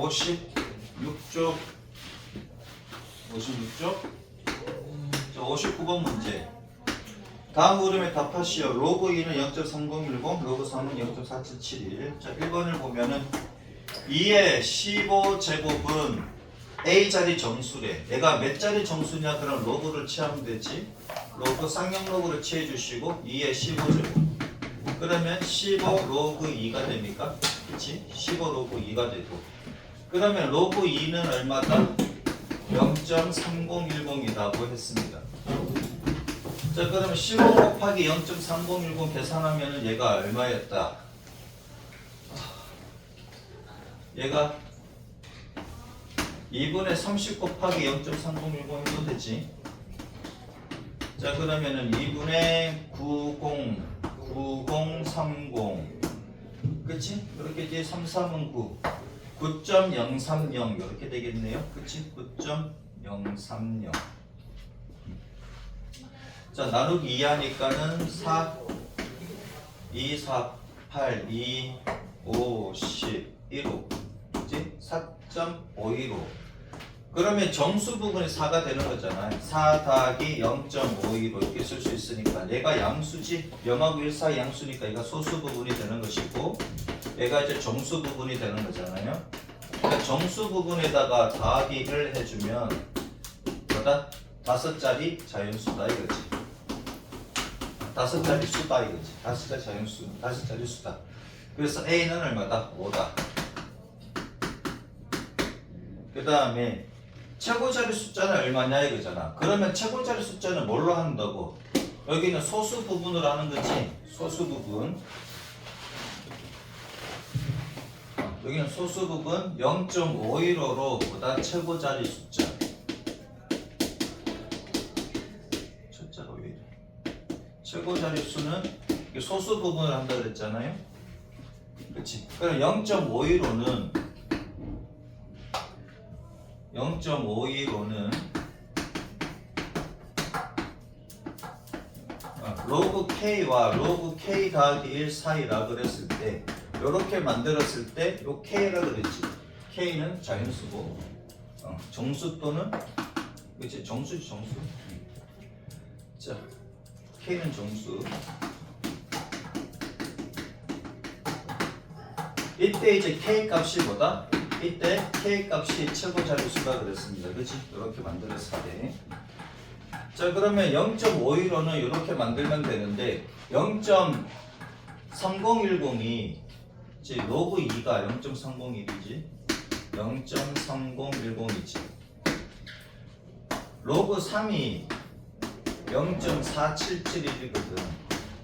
56쪽 56쪽 자 59번 문제 다음 물음에 답하시오. 로그 2는 0.3010 로그 3은 0.4771 자 1번을 보면은 2의 15제곱은 A자리 정수래. 내가 몇 자리 정수냐 그럼 로그를 취하면 되지. 로그 쌍용 로그를 취해 주시고 2의 15제곱 그러면 15 로그 2가 됩니까? 그치? 15 로그 2가 되고 그러면 로그 2는 얼마다? 0.3010이라고 했습니다. 자 그러면 15 곱하기 0.3010 계산하면 얘가 얼마였다? 얘가 2분의 30 곱하기 0.3010 해도 되지. 자 그러면은 2분의 9030 그치? 이렇게 이제 33은 9 9.030 이렇게 되겠네요. 그치? 9.030 자 나누기 2 하니까는 4 2 4 8 2 5 10 1호 그치? 4.515 그러면 정수 부분이 4가 되는 거잖아요. 4 더하기 0.515 이렇게 쓸 수 있으니까 얘가 양수지 0하고 1 사이 양수니까 얘가 소수 부분이 되는 것이고 얘가 이제 정수 부분이 되는 거잖아요. 그러니까 정수 부분에다가 더하기를 해주면 뭐다? 5자리 자연수다 이거지. 5자리 수다 이거지. 5자리 자연수 5자리 수다. 그래서 A는 얼마다? 5다. 그 다음에 최고자리 숫자는 얼마냐 이거잖아. 그러면 최고자리 숫자는 뭘로 한다고? 여기는 소수 부분으로 하는 거지. 소수 부분. 여기는 소수 부분 0.515로 보다 최고자리 숫자. 첫자가 왜 이래? 최고자리 수는 소수 부분을 한다 그랬잖아요. 그렇지? 그럼 0.515는 로그 K와 로그 K 더하기 1 사이라 그랬을 때 이렇게 만들었을 때 요 K라 그랬지. K는 자연수고 정수 또는 그치 정수지 정수. 자 K는 정수. 이때 이제 K 값이 뭐다? 이때 K 값이 최고 자릿수가 그랬습니다. 그치? 이렇게 만들었을 때. 자 그러면 0.515는 이렇게 만들면 되는데 0.3010이 이제 로그 2가 0.301이지 0.3010이지 로그 3이 0.4771이거든.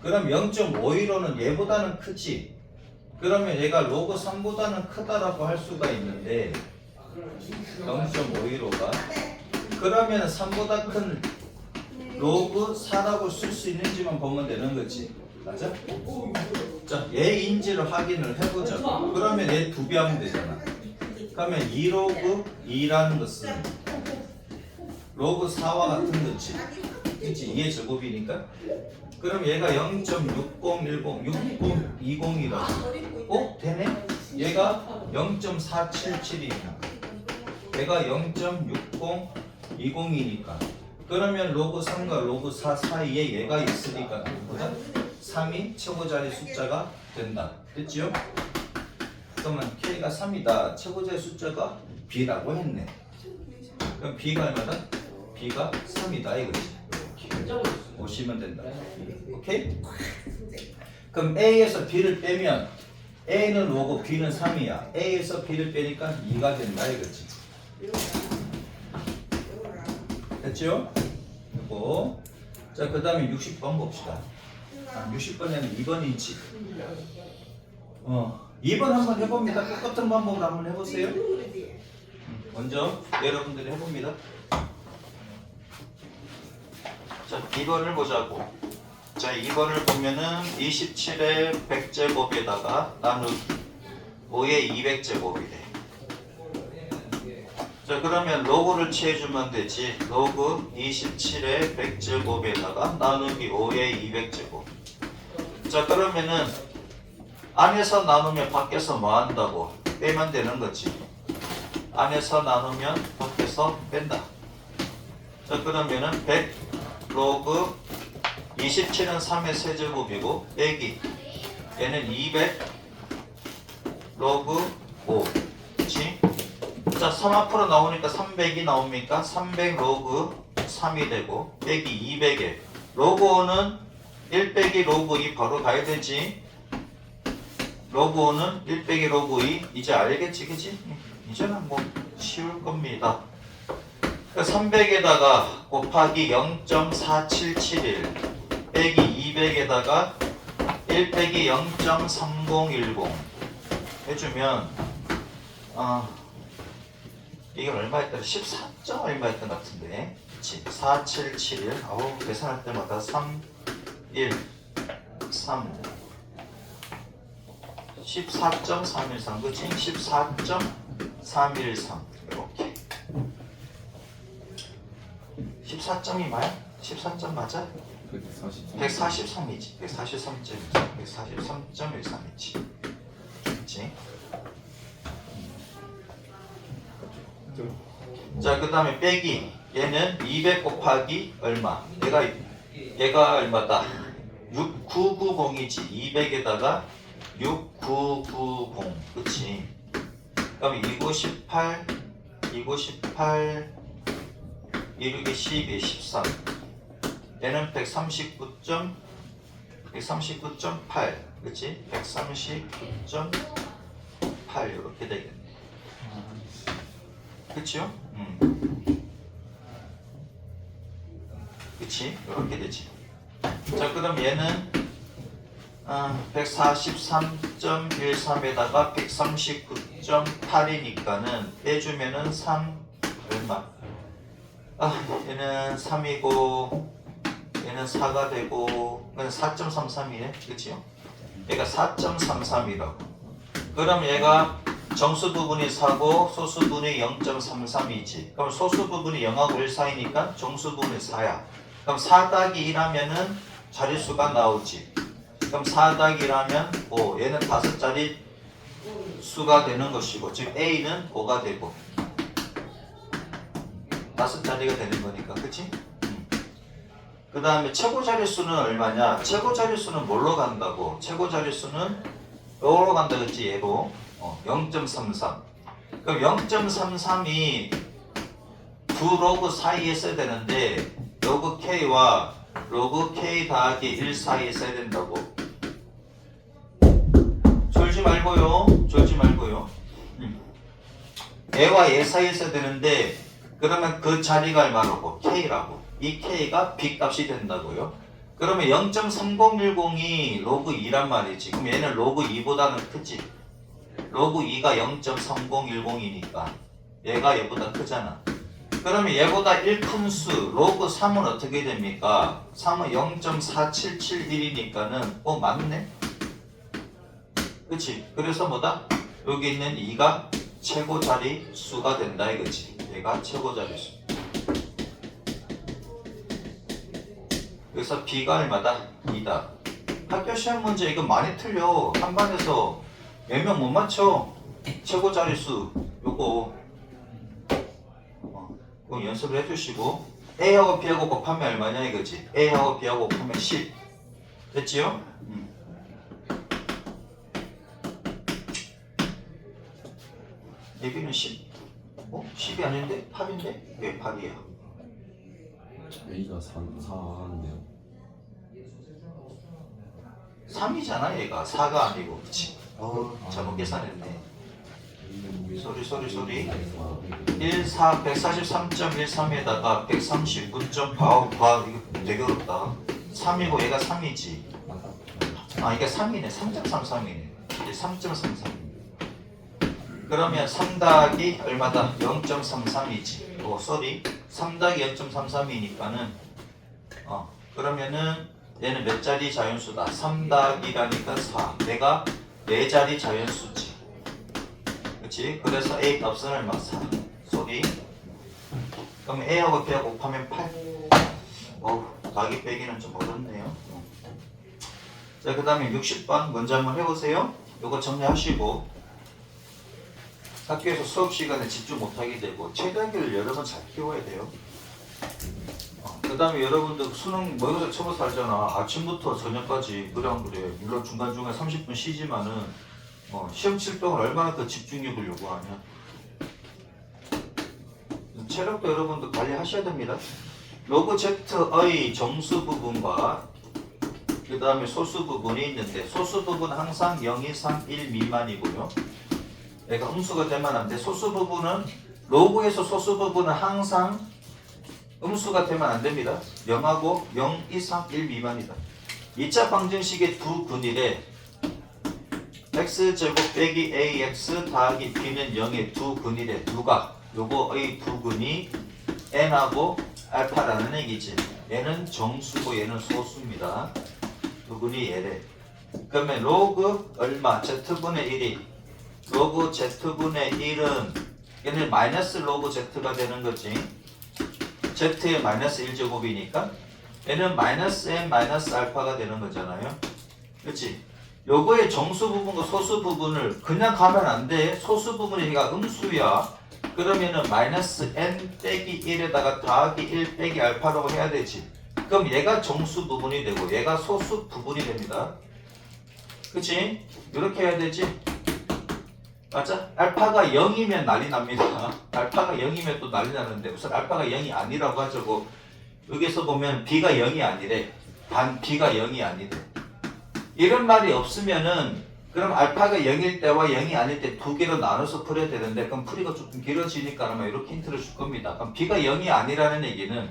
그럼 0.515는 얘보다는 크지. 그러면 얘가 로그 3보다는 크다라고 할 수가 있는데 0.515가 그러면 3보다 큰 로그 4라고 쓸 수 있는지만 보면 되는 거지. 맞아? 자, 얘인지를 확인을 해보자. 그러면 얘 2배 하면 되잖아. 그러면 2로그 2라는 것은 로그 4와 같은 거지. 그치? 2의 제곱이니까. 그럼 얘가 0.6010, 6020이라고. 어? 되네? 얘가 0.477이니까. 얘가 0.6020이니까. 그러면 로그 3과 로그 4 사이에 얘가 있으니까 보다 3이 최고자리 숫자가 된다. 됐지요? 그러면 K가 3이다. 최고자리 숫자가 B라고 했네. 그럼 B가 얼마다? B가 3이다 이거지. 보시면 된다. 오케이? 그럼 A에서 B를 빼면 A는 5고 B는 3이야. A에서 B를 빼니까 2가 된다 이거지. 됐죠? 이거. 자, 그 다음에 60번 봅시다. 60번에는 2번이지. 2번 한번 해봅니다. 똑같은 방법으로 한번 해보세요. 먼저 여러분들이 해봅니다. 자, 2번을 보자고. 자, 2번을 보면은 27의 100제곱에다가 나누기 5의 200제곱이래. 자, 그러면 로그를 취해주면 되지. 로그 27의 100제곱에다가 나누기 5의 200제곱. 자, 그러면은 안에서 나누면 밖에서 뭐 한다고? 빼면 되는 거지. 안에서 나누면 밖에서 뺀다. 자, 그러면은 100 로그 27은 3의 세제곱이고 빼기 얘는 200 로그 5. 그치? 자, 3 앞으로 나오니까 300이 나옵니까? 300 로그 3이 되고 빼기 200에 로그 5는 1 빼기 로그 2 바로 가야 되지. 로그 5는 1 빼기 로그 2 이제 알겠지, 그치? 이제는 뭐 쉬울 겁니다. 300에다가 곱하기 0.4771 빼기 200에다가 1 빼기 0.3010 해주면 이건 얼마였더라? 14점 얼마였던 것 같은데, 그치? 4771 아우 계산할 때마다 3 1 3 14.313 그치? 14.313 이렇게 14점이 맞아? 14점 맞아? 143이지. 143.13이지. 그치? 자, 그 다음에 빼기 얘는 200 곱하기 얼마? 얘가 얼마다? 6990이지. 200에다가 6990 그치? 그럼 298 261 12 13 얘는 139.8 그치? 139.8 이렇게 되겠네. 그치요? 그치? 이렇게 되지. 자, 그럼 얘는 143.13에다가 139.8이니까는 빼주면은 3 얼마? 얘는 3이고 얘는 4가 되고 4.33이네. 그치요? 얘가 4.33이라고. 그럼 얘가 정수 부분이 4고 소수 부분이 0.33이지. 그럼 소수 부분이 0하고 1 사이니까 정수 부분이 4야. 그럼 4 더하기 1하면은 자릿수가 나오지. 그럼 4 더하기 1하면 5. 얘는 5자리 수가 되는 것이고, 즉 A는 5가 되고 5자리가 되는 거니까, 그치? 그 다음에 최고 자릿수는 얼마냐? 최고 자릿수는 뭘로 간다고? 최고 자릿수는 요로 간다 그랬지, 얘로. 0.33. 그럼 0.33이 두 로그 사이에 써야 되는데 로그 K와 로그 K 더하기 1 사이에 써야 된다고. 졸지 말고요. 얘와 얘 사이에 써야 되는데 그러면 그 자리가 얼마라고? K라고. 이 K가 B값이 된다고요. 그러면 0.3010이 로그 2란 말이지. 그럼 얘는 로그 2보다는 크지. 로그 2가 0.3010이니까 얘가 얘보다 크잖아. 그러면 얘보다 1 큰 수 로그 3은 어떻게 됩니까? 3은 0.4771이니까는 맞네? 그치? 그래서 뭐다? 여기 있는 2가 최고 자리 수가 된다 이거지. 얘가 최고 자리 수. 그래서 B가 얼마다? 2다. 학교 시험 문제 이거 많이 틀려. 한 반에서 몇 명 못 맞춰. 최고 자릿수 요거 그럼 연습을 해주시고 A하고 B하고 곱하면 얼마냐 이거지. A하고 B하고 곱하면 10 됐지요? B는 10 10이 아닌데? 8인데? 왜 8이야? A가 4인데요. 3이잖아 얘가. 4가 아니고. 그치? 잘못 계산했네. 소리 143.13에다가 139.8 이거 되게 어렵다. 3이고 얘가 3이지. 이게 3이네. 3.33이네. 이게 3.33. 그러면 3 더하기 얼마다? 0.33이지. 3 더하기 0.33이니까는 그러면은 얘는 몇 자리 자연수다? 3 더하기라니까 4. 얘가 4자리 자연수지. 그치? 그래서 A 값은 얼마? 4. 그럼 A하고 B하고 곱하면 8. 더하기 빼기는 좀 어렵네요. 자, 그 다음에 60번 먼저 한번 해보세요. 요거 정리하시고 학교에서 수업 시간에 집중 못하게 되고 최대한계를 여러 번 잘 키워야 돼요. 그 다음에 여러분들 수능 모의고사 쳐서 알잖아. 아침부터 저녁까지 그래 안 그래. 물론 중간중간 30분 쉬지만은 시험 칠 동안 얼마나 더 집중력을 요구하냐. 체력도 여러분들 관리하셔야 됩니다. 로그 Z의 정수 부분과 그 다음에 소수 부분이 있는데 소수 부분은 항상 0 이상 1 미만이고요. 얘가 음수가 되면 안 돼. 소수 부분은 로그에서 소수 부분은 항상 음수가 되면 안 됩니다. 0하고 0 이상 1 미만이다. 2차 방정식의 두 근일에 x제곱 빼기 ax 더하기 b는 0의 두 근일에 누가 요거의 두 근이 n하고 알파라는 얘기지. 얘는 정수고 얘는 소수입니다. 두 근이 얘래. 그러면 로그 얼마? z분의 1이 로그 z분의 1은 얘는 마이너스 로그 z가 되는 거지. z의 마이너스 1제곱이니까 얘는 마이너스 n 마이너스 알파가 되는 거잖아요. 그치? 요거의 정수 부분과 소수 부분을 그냥 가면 안 돼. 소수 부분이 얘가 음수야. 그러면은 마이너스 n 빼기 1에다가 더하기 1 빼기 알파라고 해야 되지. 그럼 얘가 정수 부분이 되고 얘가 소수 부분이 됩니다. 그치? 이렇게 해야 되지. 맞아? 알파가 0이면 난리 납니다. 알파가 0이면 또 난리 나는데 우선 알파가 0이 아니라고 하자고. 여기서 보면 b가 0이 아니래. 단 b가 0이 아니래. 이런 말이 없으면은 그럼 알파가 0일 때와 0이 아닐 때 두 개로 나눠서 풀어야 되는데 그럼 풀이가 조금 길어지니까 아마 이렇게 힌트를 줄 겁니다. 그럼 b가 0이 아니라는 얘기는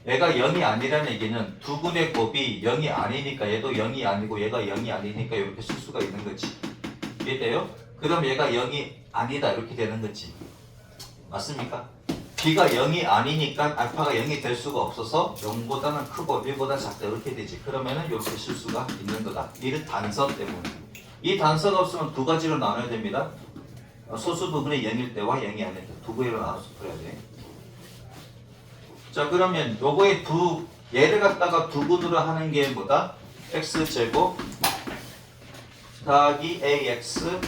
얘가 0이 아니라는 얘기는 두 분의 곱이 0이 아니니까 얘도 0이 아니고 얘가 0이 아니니까 이렇게 쓸 수가 있는 거지. 이해돼요? 그럼 얘가 0이 아니다 이렇게 되는 거지. 맞습니까? b가 0이 아니니까 알파가 0이 될 수가 없어서 0보다는 크고 1보다 작다 이렇게 되지. 그러면은 이렇게 쓸 수가 있는 거다. 이런 단서 때문에. 이 단서가 없으면 두 가지로 나눠야 됩니다. 소수 부분이 0일 때와 0이 아닐 때 두 개로 나눠서 풀어야 돼. 자 그러면 요거의 얘를 갖다가 두 분으로 하는 게 뭐다? x제곱 더하기 ax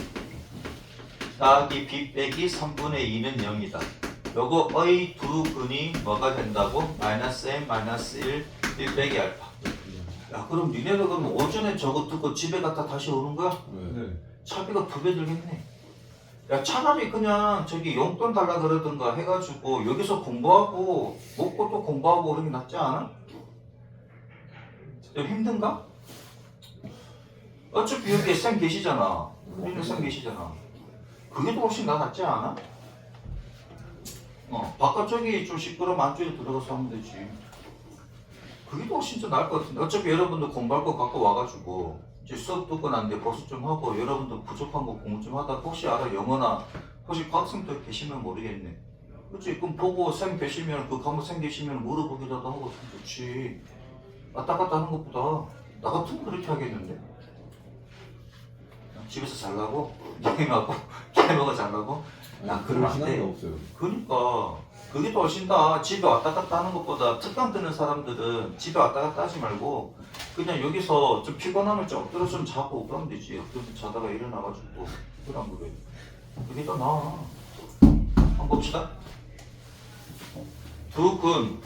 더하기 b 빼기 3분의 2는 0이다. 요거의 두 근이 뭐가 된다고? 마이너스 m 마이너스 1 빼기 알파. 야 그럼 니네가 그럼 오전에 저거 듣고 집에 갔다 다시 오는 거야? 네. 차비가 두 배 들겠네. 야 차라리 그냥 저기 용돈 달라 그러든가 해가지고 여기서 공부하고 먹고 또 공부하고 그런 게 낫지 않아? 좀 힘든가? 어차피 여기 쌤 계시잖아. 여기 쌤 계시잖아. 그게 더 훨씬 낫지 않아? 바깥 쪽이 좀 시끄러우면 안쪽에 들어가서 하면 되지. 그게 더 훨씬 더 나을 것 같은데. 어차피 여러분들 공부할 거 갖고 와가지고 이제 수업 듣고 난데 복습 좀 하고 여러분들 부족한 거 공부 좀 하다 혹시 알아 영어나 혹시 과학생도 계시면 모르겠네. 그치? 그럼 보고 쌤 계시면 그 과목 쌤 계시면 물어보기라도 하고 좀 좋지. 왔다 갔다 하는 것보다 나 같으면 그렇게 하겠는데. 집에서 잘라고 게임하고 게임하고 잘라고. 야 그러면 안 돼. 없어요. 그러니까 그게 더 훨씬 다 집에 왔다 갔다 하는 것보다 특강 듣는 사람들은 집에 왔다 갔다 하지 말고 그냥 여기서 좀 피곤하면 좀 엎드려 좀 자고 그러면 되지. 엎드려 자다가 일어나가지고 그러면 그래. 그게 더 나아. 한번 봅시다. 두 근.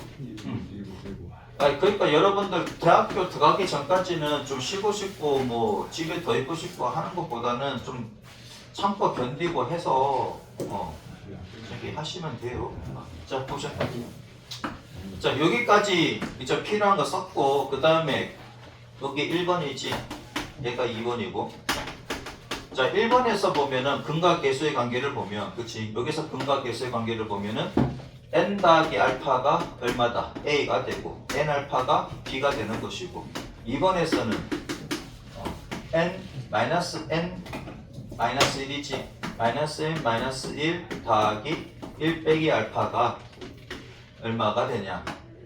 그러니까 여러분들 대학교 들어가기 전까지는 좀 쉬고 싶고 뭐 집에 더 있고 싶고 하는 것보다는 좀 참고 견디고 해서 저기 하시면 돼요. 자 보자. 자 여기까지 이제 필요한 거 썼고 그 다음에 여기 1번이지 얘가 2번이고 자 1번에서 보면은 근과 계수의 관계를 보면 그치 여기서 근과 계수의 관계를 보면은 n 더하기 알파가 얼마다? a가 되고 n 알파가 b가 되는 것이고 2번에서는 n 마이너스 n 마이너스 1이지 마이너스 n 마이너스 1 더하기 1 빼기 알파가 얼마가 되냐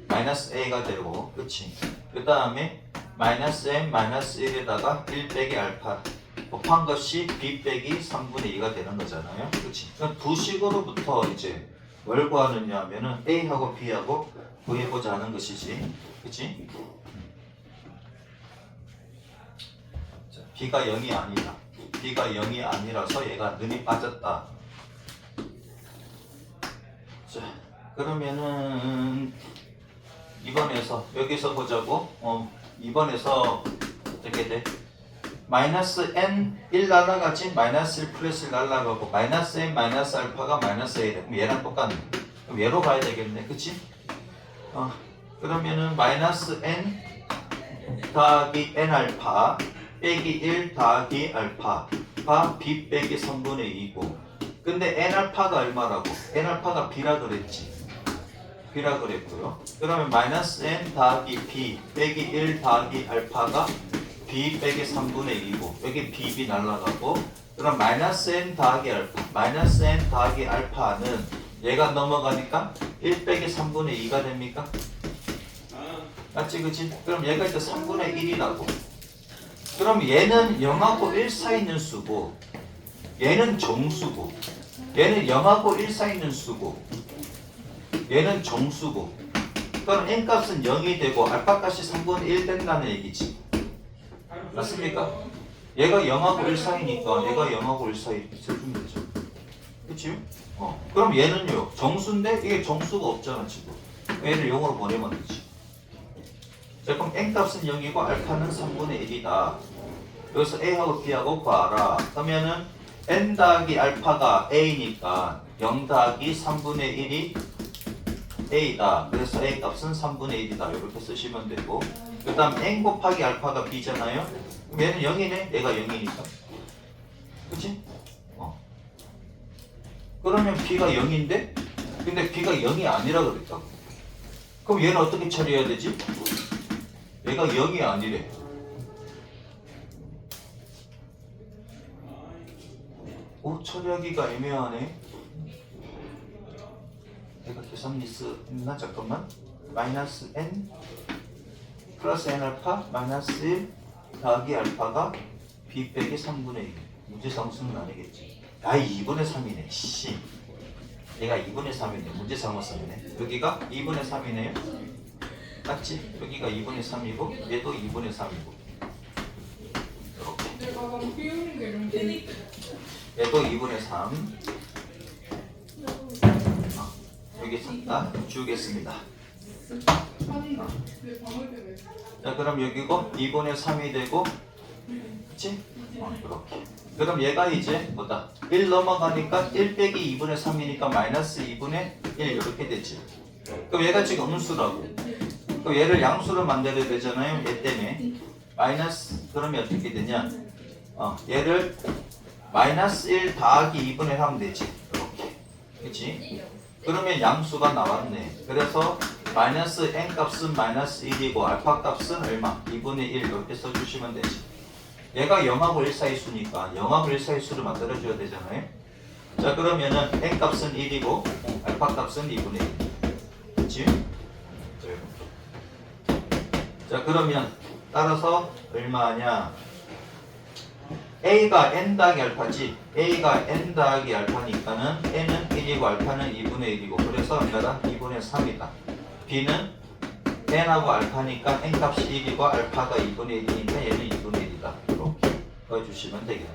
마이너스 a가 되고 그치 그 다음에 마이너스 n 마이너스 1에다가 1 빼기 알파 곱한 것이 b 빼기 3분의 2가 되는 거잖아요 그치 그럼 두 식으로부터 이제 뭘 구하느냐 하면은 a하고 b하고 구해보자 하는 것이지 그치 자, b가 0이 아니다 b가 0이 아니라서 얘가 능이 빠졌다 자, 그러면은 2번에서 여기서 보자고. 2번에서 어떻게 돼? 마이너스 n 1 날라가지 마이너스 1 플러스 1 날라가고 마이너스 n 마이너스 알파가 마이너스 a래. 그럼 얘랑 똑같네. 그럼 얘로 가야 되겠네. 그치? 그러면은 마이너스 n 더하기 n 알파 빼기 1 더하기 알파가 b 빼기 3분의 2고 근데 n 알파가 얼마라고? n 알파가 b라 그랬지. b라 그랬고요. 그러면 마이너스 n 더하기 b 빼기 1 더하기 알파가 b 빼기 3분의 2고 여기 bb 날라가고 그럼 마이너스 n 더하기 알파 마이너스 n 더하기 알파는 얘가 넘어가니까 1 빼기 3분의 2가 됩니까? 맞지 그치? 그럼 얘가 이제 3분의 1이라고. 그럼 얘는 0하고 1 사이 있는 수고 얘는 정수고 얘는 0하고 1 사이 있는 수고 얘는 정수고 그럼 n 값은 0이 되고 알파 값이 3분의 1 된다는 얘기지. 맞습니까? 얘가 0하고 1 사이니까 얘가 0하고 1 사이 있어주면 되죠. 그치? 그럼 얘는요 정수인데 이게 정수가 없잖아 지금. 얘를 0으로 보내면 되지. 자 그럼 n 값은 0이고 알파는 3분의 1이다. 여기서 a하고 b하고 구하라. 그러면은 n 더하기 알파가 a니까 0 더하기 3분의 1이 a다. 그래서 a 값은 3분의 1이다. 이렇게 쓰시면 되고 그 다음 n 곱하기 알파가 b잖아요. 그럼 얘는 0이네. 얘가 0이니까. 그치? 그러면 b가 0인데 근데 b가 0이 아니라 그랬다고. 그럼 얘는 어떻게 처리해야 되지? 얘가 0이 아니래. 처리하기가 애매하네. 내가 계산 미스 했나? 잠깐만. 마이너스 n 플러스 n 알파 마이너스 1 더하기 알파가 b 빼기 3분의 1. 문제 상수는 아니겠지. 2분의 3이네. 씨. 얘가 2분의 3이네. 문제 잘못 썼네. 여기가 2분의 3이네요. 맞지? 여기가 2분의 3이고 얘도 2분의 3이고 이렇게 얘도 2분의 3 여기 싹다 지우겠습니다. 자 그럼 여기고 2분의 3이 되고 그치? 이렇게 그럼 얘가 이제 뭐다? 1 넘어가니까 1 빼기 2분의 3이니까 마이너스 2분의 1 이렇게 됐지. 그럼 얘가 지금 음수라고. 그럼 얘를 양수로 만들어야 되잖아요. 얘 때문에 마이너스 그러면 어떻게 되냐? 얘를 마이너스 1 더하기 2분의 1 하면 되지. 이렇게 그치? 그러면 양수가 나왔네. 그래서 마이너스 n 값은 마이너스 1이고 알파 값은 얼마? 2분의 1 이렇게 써주시면 되지. 얘가 0하고 1 사이 수니까 0하고 1 사이 수를 만들어줘야 되잖아요. 자 그러면은 n 값은 1이고 알파 값은 2분의 1 그치? 자 그러면 따라서 얼마냐? a가 n 더하기 알파지. a가 n 더하기 알파니까는 n은 1이고 알파는 2분의 1이고 그래서 얼마다? 2분의 3이다. b는 n하고 알파니까 n 값이 1이고 알파가 2분의 1이니까 얘는 2분의 1이다. 이렇게 구해주시면 되겠네.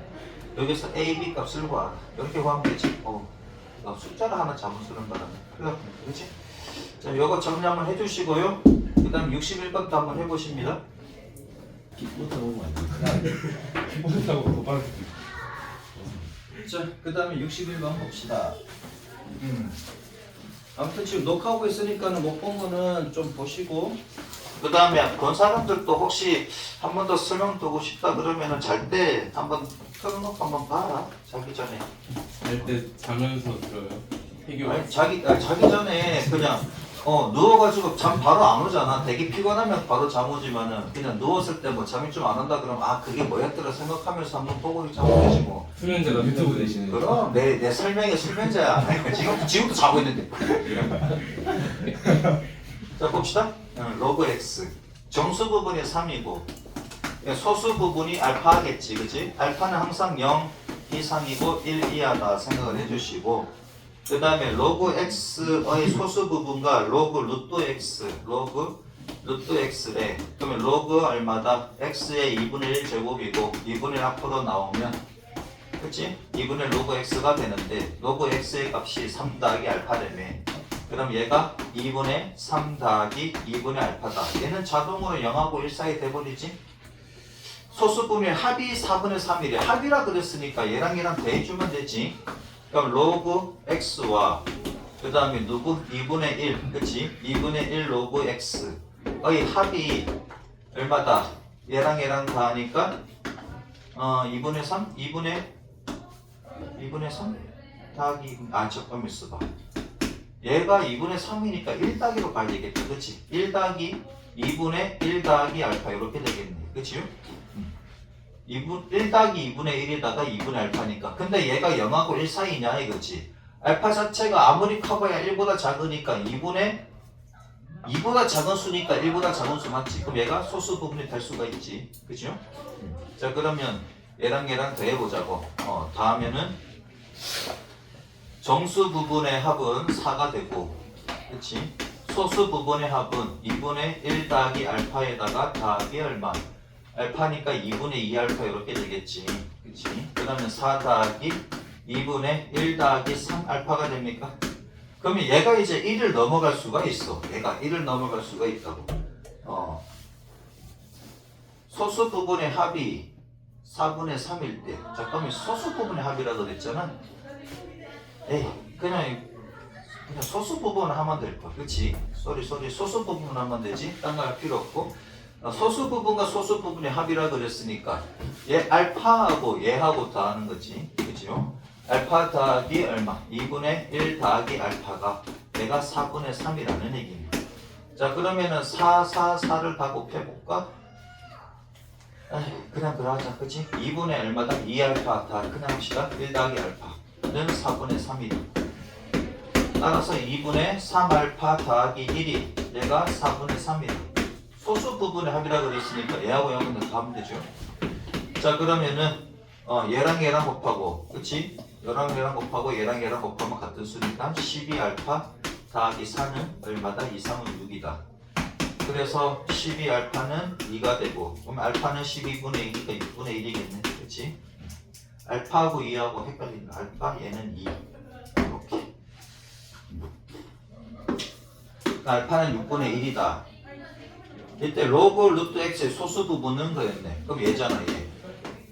여기서 a, b 값을 구하라. 이렇게 구하면 되지. 숫자를 하나 잘못 쓰는 바람에 큰일 났습니다. 그렇지? 자, 요거 정리한번 해주시고요. 그 다음 61번도 한번 해보십니다. 기껏 나오면 안 돼. 기본다고 더 빠르게. 자, 그 다음에 61번 봅시다. 아무튼 지금 녹화하고 있으니까는 못 본 거는 좀 보시고, 그 다음에 본 사람들도 혹시 한 번 더 설명 듣고 싶다 그러면은 잘 때 한번 틀어놓고 한번 봐라. 자기 전에. 잘 때 자면서 들어요. 해교. 아니, 자기 전에 그냥 누워가지고 잠 바로 안 오잖아. 되게 피곤하면 바로 잠 오지만은 그냥 누웠을 때 뭐 잠이 좀 안 온다 그러면 그게 뭐였더라 생각하면서 한번 보고 잠 오지 뭐. 수면제가 유튜브 대신에. 그럼 내 설명이 수면제야. 지금도 자고 있는데. 자 봅시다. 로그 x 정수 부분이 3이고 소수 부분이 알파겠지, 그지? 알파는 항상 0 이상이고 1 이하다 생각을 해주시고, 그 다음에 로그 x의 소수 부분과 로그 루트 x래. 그러면 로그 얼마다? x의 2분의 1 제곱이고 2분의 1 앞으로 나오면 그치? 2분의 로그 x가 되는데 로그 x의 값이 3 더하기 알파라며. 그럼 얘가 2분의 3 더하기 2분의 알파다. 얘는 자동으로 0하고 1 사이 돼버리지. 소수분의 합이 4분의 3이래. 합이라 그랬으니까 얘랑 얘랑 대해주면 되지. 그럼 로그 x와 그 다음에 누구? 2분의 1 그치? 2분의 1 로그 x의 합이 얼마다? 얘랑 얘랑 더하니까 2분의 3? 2분의 3? 더하기 잠깐만 있어봐. 얘가 2분의 3이니까 1 더하기로 가야 되겠다. 그치? 1 더하기 2분의 1 더하기 알파 이렇게 되겠네. 그치요? 1 더하기 2분의 1에다가 2분의 알파니까. 근데 얘가 0하고 1 사이냐 이거지. 알파 자체가 아무리 커봐야 1보다 작으니까 2보다 작은 수니까 1보다 작은 수 맞지? 그럼 얘가 소수 부분이 될 수가 있지. 그죠? 자 그러면 얘랑 얘랑 더해보자고. 더하면은 정수 부분의 합은 4가 되고 그치? 소수 부분의 합은 2분의 1 더하기 알파에다가 더하기 얼마? 알파니까 2분의 2 알파 이렇게 되겠지. 그치? 그러면 4 더하기 2분의 1 더하기 3 알파가 됩니까? 그러면 얘가 이제 1을 넘어갈 수가 있어. 얘가 1을 넘어갈 수가 있다고. 소수 부분의 합이 4분의 3일 때. 잠깐만 소수 부분의 합이라 그랬잖아. 에이 그냥 소수 부분 하면 될 거야. 그치? 쏘리 소수 부분 하면 되지. 딴 거 할 필요 없고. 소수 부분과 소수 부분의 합이라 그랬으니까 얘 알파하고 얘하고 더하는 거지. 그죠? 알파 더하기 얼마? 2분의 1 더하기 알파가 얘가 4분의 3이라는 얘기입니다. 자 그러면은 4를 다 곱해볼까? 그냥 그러자. 그치? 2분의 얼마다? 2알파 다 그냥 합시다. 1 더하기 알파는 4분의 3이다. 따라서 2분의 3알파 더하기 1이 얘가 4분의 3이다. 소수 부분의 합이라 그랬으니까 얘하고 얘하고 다 하면 되죠. 자 그러면은 얘랑 얘랑 곱하고 그치? 얘랑 곱하고 얘랑 곱하면 같은 수니까 12알파 더하기 4는 얼마다? 2, 3은 6이다. 그래서 12알파는 2가 되고 그럼 알파는 12분의 2니까 6분의 1이겠네. 그치? 알파하고 2하고 헷갈린다. 알파 얘는 2 이렇게. 알파는 6분의 1이다. 이때 로그 루트 x의 소수 부분은 거였네. 그럼 얘잖아 얘.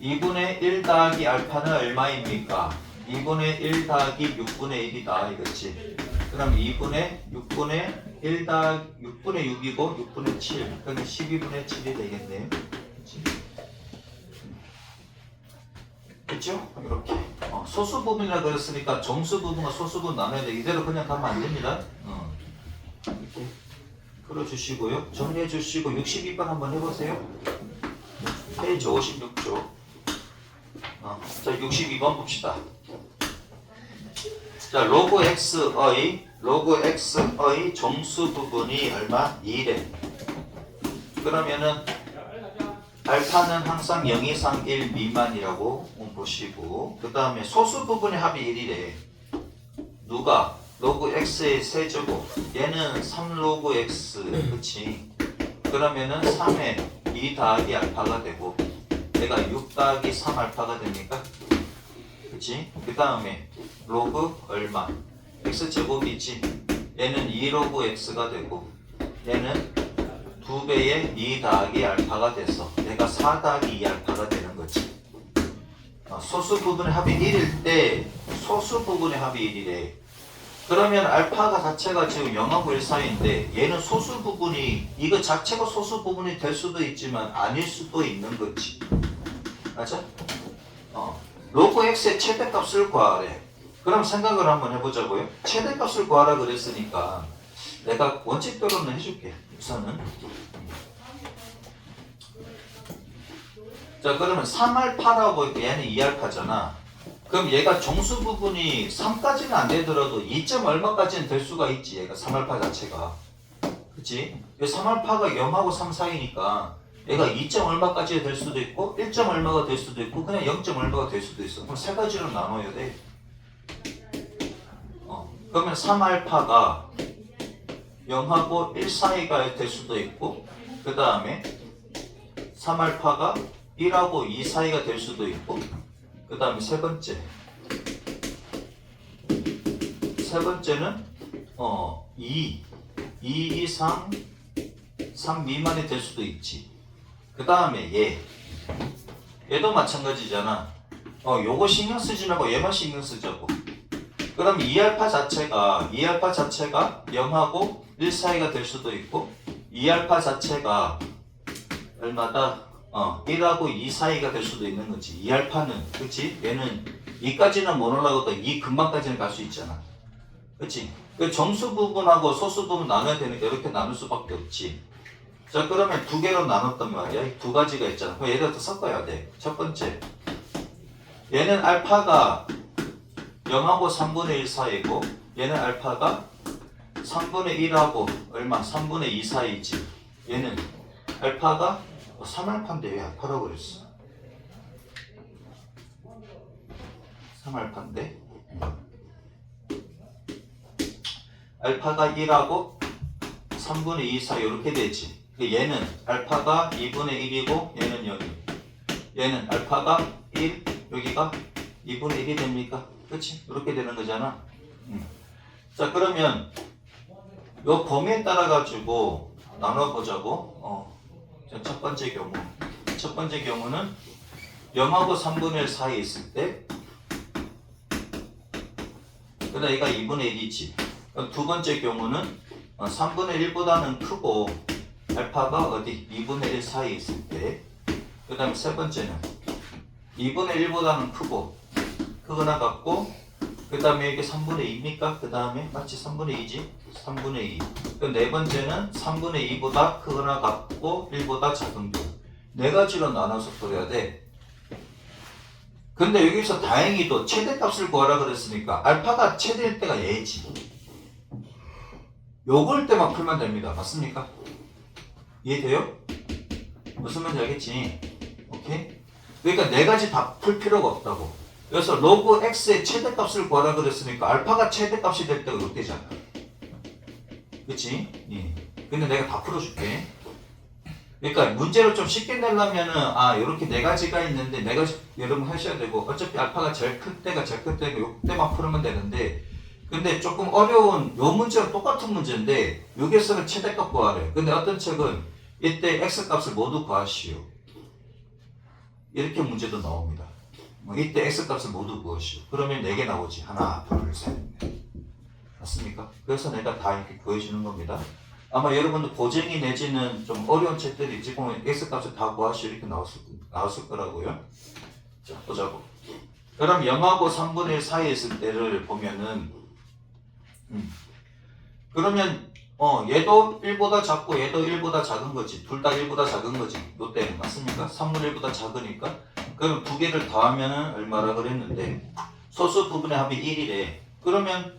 2분의 1 더하기 알파는 얼마입니까? 2분의 1 더하기 6분의 1이다 이거지. 그럼 2분의 6분의 1 더하기 6분의 6이고 6분의 7 그러면 12분의 7이 되겠네요. 그렇죠? 이렇게 소수 부분이라 그랬으니까 정수 부분과 소수 부분 나눠야 돼. 이대로 그냥 가면 안 됩니다. 이렇게 풀어주시고요. 정리해 주시고 62번 한번 해보세요. 페이지 56쪽. 자 62번 봅시다. 자 로그 x의 정수 부분이 얼마? 2래. 그러면은 알파는 항상 0 이상 1 미만이라고 보시고 그 다음에 소수 부분의 합이 1이래. 누가? 로그 x의 세제곱. 얘는 3 로그 x. 그치? 그러면은 3에 2 더하기 알파가 되고 얘가 6 더하기 3 알파가 됩니까? 그치? 그 다음에 로그 얼마? x제곱이지. 얘는 2 로그 x가 되고 얘는 2배의 2 더하기 알파가 돼서 얘가 4 더하기 2 알파가 되는 거지. 소수 부분의 합이 1일 때 소수 부분의 합이 1이래. 그러면 알파가 자체가 지금 0하고 1 사이인데 얘는 소수 부분이 이거 자체가 소수 부분이 될 수도 있지만 아닐 수도 있는 거지. 맞아? 로그 x의 최대값을 구하래. 그럼 생각을 한번 해보자고요. 최대값을 구하라 그랬으니까 내가 원칙대로는 해줄게. 우선은 자 그러면 3알파라고 얘는 2알파잖아. 그럼 얘가 정수 부분이 3까지는 안 되더라도 2점 얼마까지는 될 수가 있지. 얘가 3알파 자체가. 그치? 3알파가 0하고 3 사이니까 얘가 2점 얼마까지 될 수도 있고 1점 얼마가 될 수도 있고 그냥 0점 얼마가 될 수도 있어. 그럼 세 가지로 나눠야 돼. 그러면 3알파가 0하고 1 사이가 될 수도 있고 그 다음에 3알파가 1하고 2 사이가 될 수도 있고 그 다음에 세 번째는 2 이상 3 미만이 될 수도 있지. 그 다음에 얘도 마찬가지잖아. 요거 신경 쓰지 말고 얘만 신경 쓰자고. 그럼 2알파 자체가 0하고 1 사이가 될 수도 있고 2알파 자체가 얼마다? 1하고 2 사이가 될 수도 있는 거지. 2알파는 그치? 얘는 2까지는 못 올라가도 2 근방까지는 갈 수 있잖아. 그치? 그 정수 부분하고 소수 부분 나눠야 되니까 이렇게 나눌 수밖에 없지. 자, 그러면 두 개로 나눴단 말이야. 두 가지가 있잖아. 그럼 얘를 더 섞어야 돼. 첫 번째, 얘는 알파가 0하고 3분의 1 사이고 얘는 알파가 3분의 1하고 얼마? 3분의 2 사이지. 얘는 알파가 3알파인데 왜 알파라고 그랬어? 3알파인데 알파가 1하고 3분의 2 사이 이렇게 되지. 얘는 알파가 2분의 1이고 얘는 여기. 얘는 알파가 1, 여기가 2분의 1이 됩니까? 그치? 이렇게 되는 거잖아. 자, 그러면 요 범위에 따라 가지고 나눠보자고. 자, 첫 번째 경우는 0하고 3분의 1 사이에 있을 때 그다음 얘가 2분의 1이지. 두 번째 경우는 3분의 1보다는 크고 알파가 어디? 2분의 1 사이에 있을 때. 그 다음에 세 번째는 2분의 1보다는 크거나 같고 그 다음에 이게 3분의 2입니까? 그 다음에 마치 3분의 2지? 3분의 2. 그 네 번째는 3분의 2보다 크거나 같고 1보다 작은 경우. 네 가지로 나눠서 그려야 돼. 근데 여기서 다행히도 최대값을 구하라 그랬으니까 알파가 최대일 때가 얘지. 요걸 때만 풀면 됩니다. 맞습니까? 이해돼요? 무슨 말인지 알겠지? 오케이? 그러니까 네 가지 다 풀 필요가 없다고. 그래서 로그 x의 최대값을 구하라 그랬으니까 알파가 최대값이 될 때가 이렇게 되잖아. 그치? 예. 근데 내가 다 풀어줄게. 그러니까 문제를 좀 쉽게 내려면은 이렇게 네 가지가 있는데 네 가지 여러분 하셔야 되고 어차피 알파가 제일 큰 때가 요때만 풀으면 되는데 근데 조금 어려운 요 문제랑 똑같은 문제인데 여기서는 최대값 구하래. 근데 어떤 책은 이때 x값을 모두 구하시오. 이렇게 문제도 나옵니다. 이때 x값을 모두 구하시오. 그러면 4개 나오지. 하나, 둘, 셋, 넷. 맞습니까? 그래서 내가 다 이렇게 구해주는 겁니다. 아마 여러분들 고쟁이 내지는 좀 어려운 책들이 있지 보면 x값을 다 구하시오 이렇게 나왔을 거라고요. 자, 보자고. 그럼 0하고 3분의 1 사이에 있을 때를 보면은 그러면 얘도 1보다 작고 얘도 1보다 작은 거지. 둘 다 1보다 작은 거지. 요때는 맞습니까? 3분의 1보다 작으니까. 그럼 두 개를 더하면은 얼마라 그랬는데 소수 부분의 합이 1이래. 그러면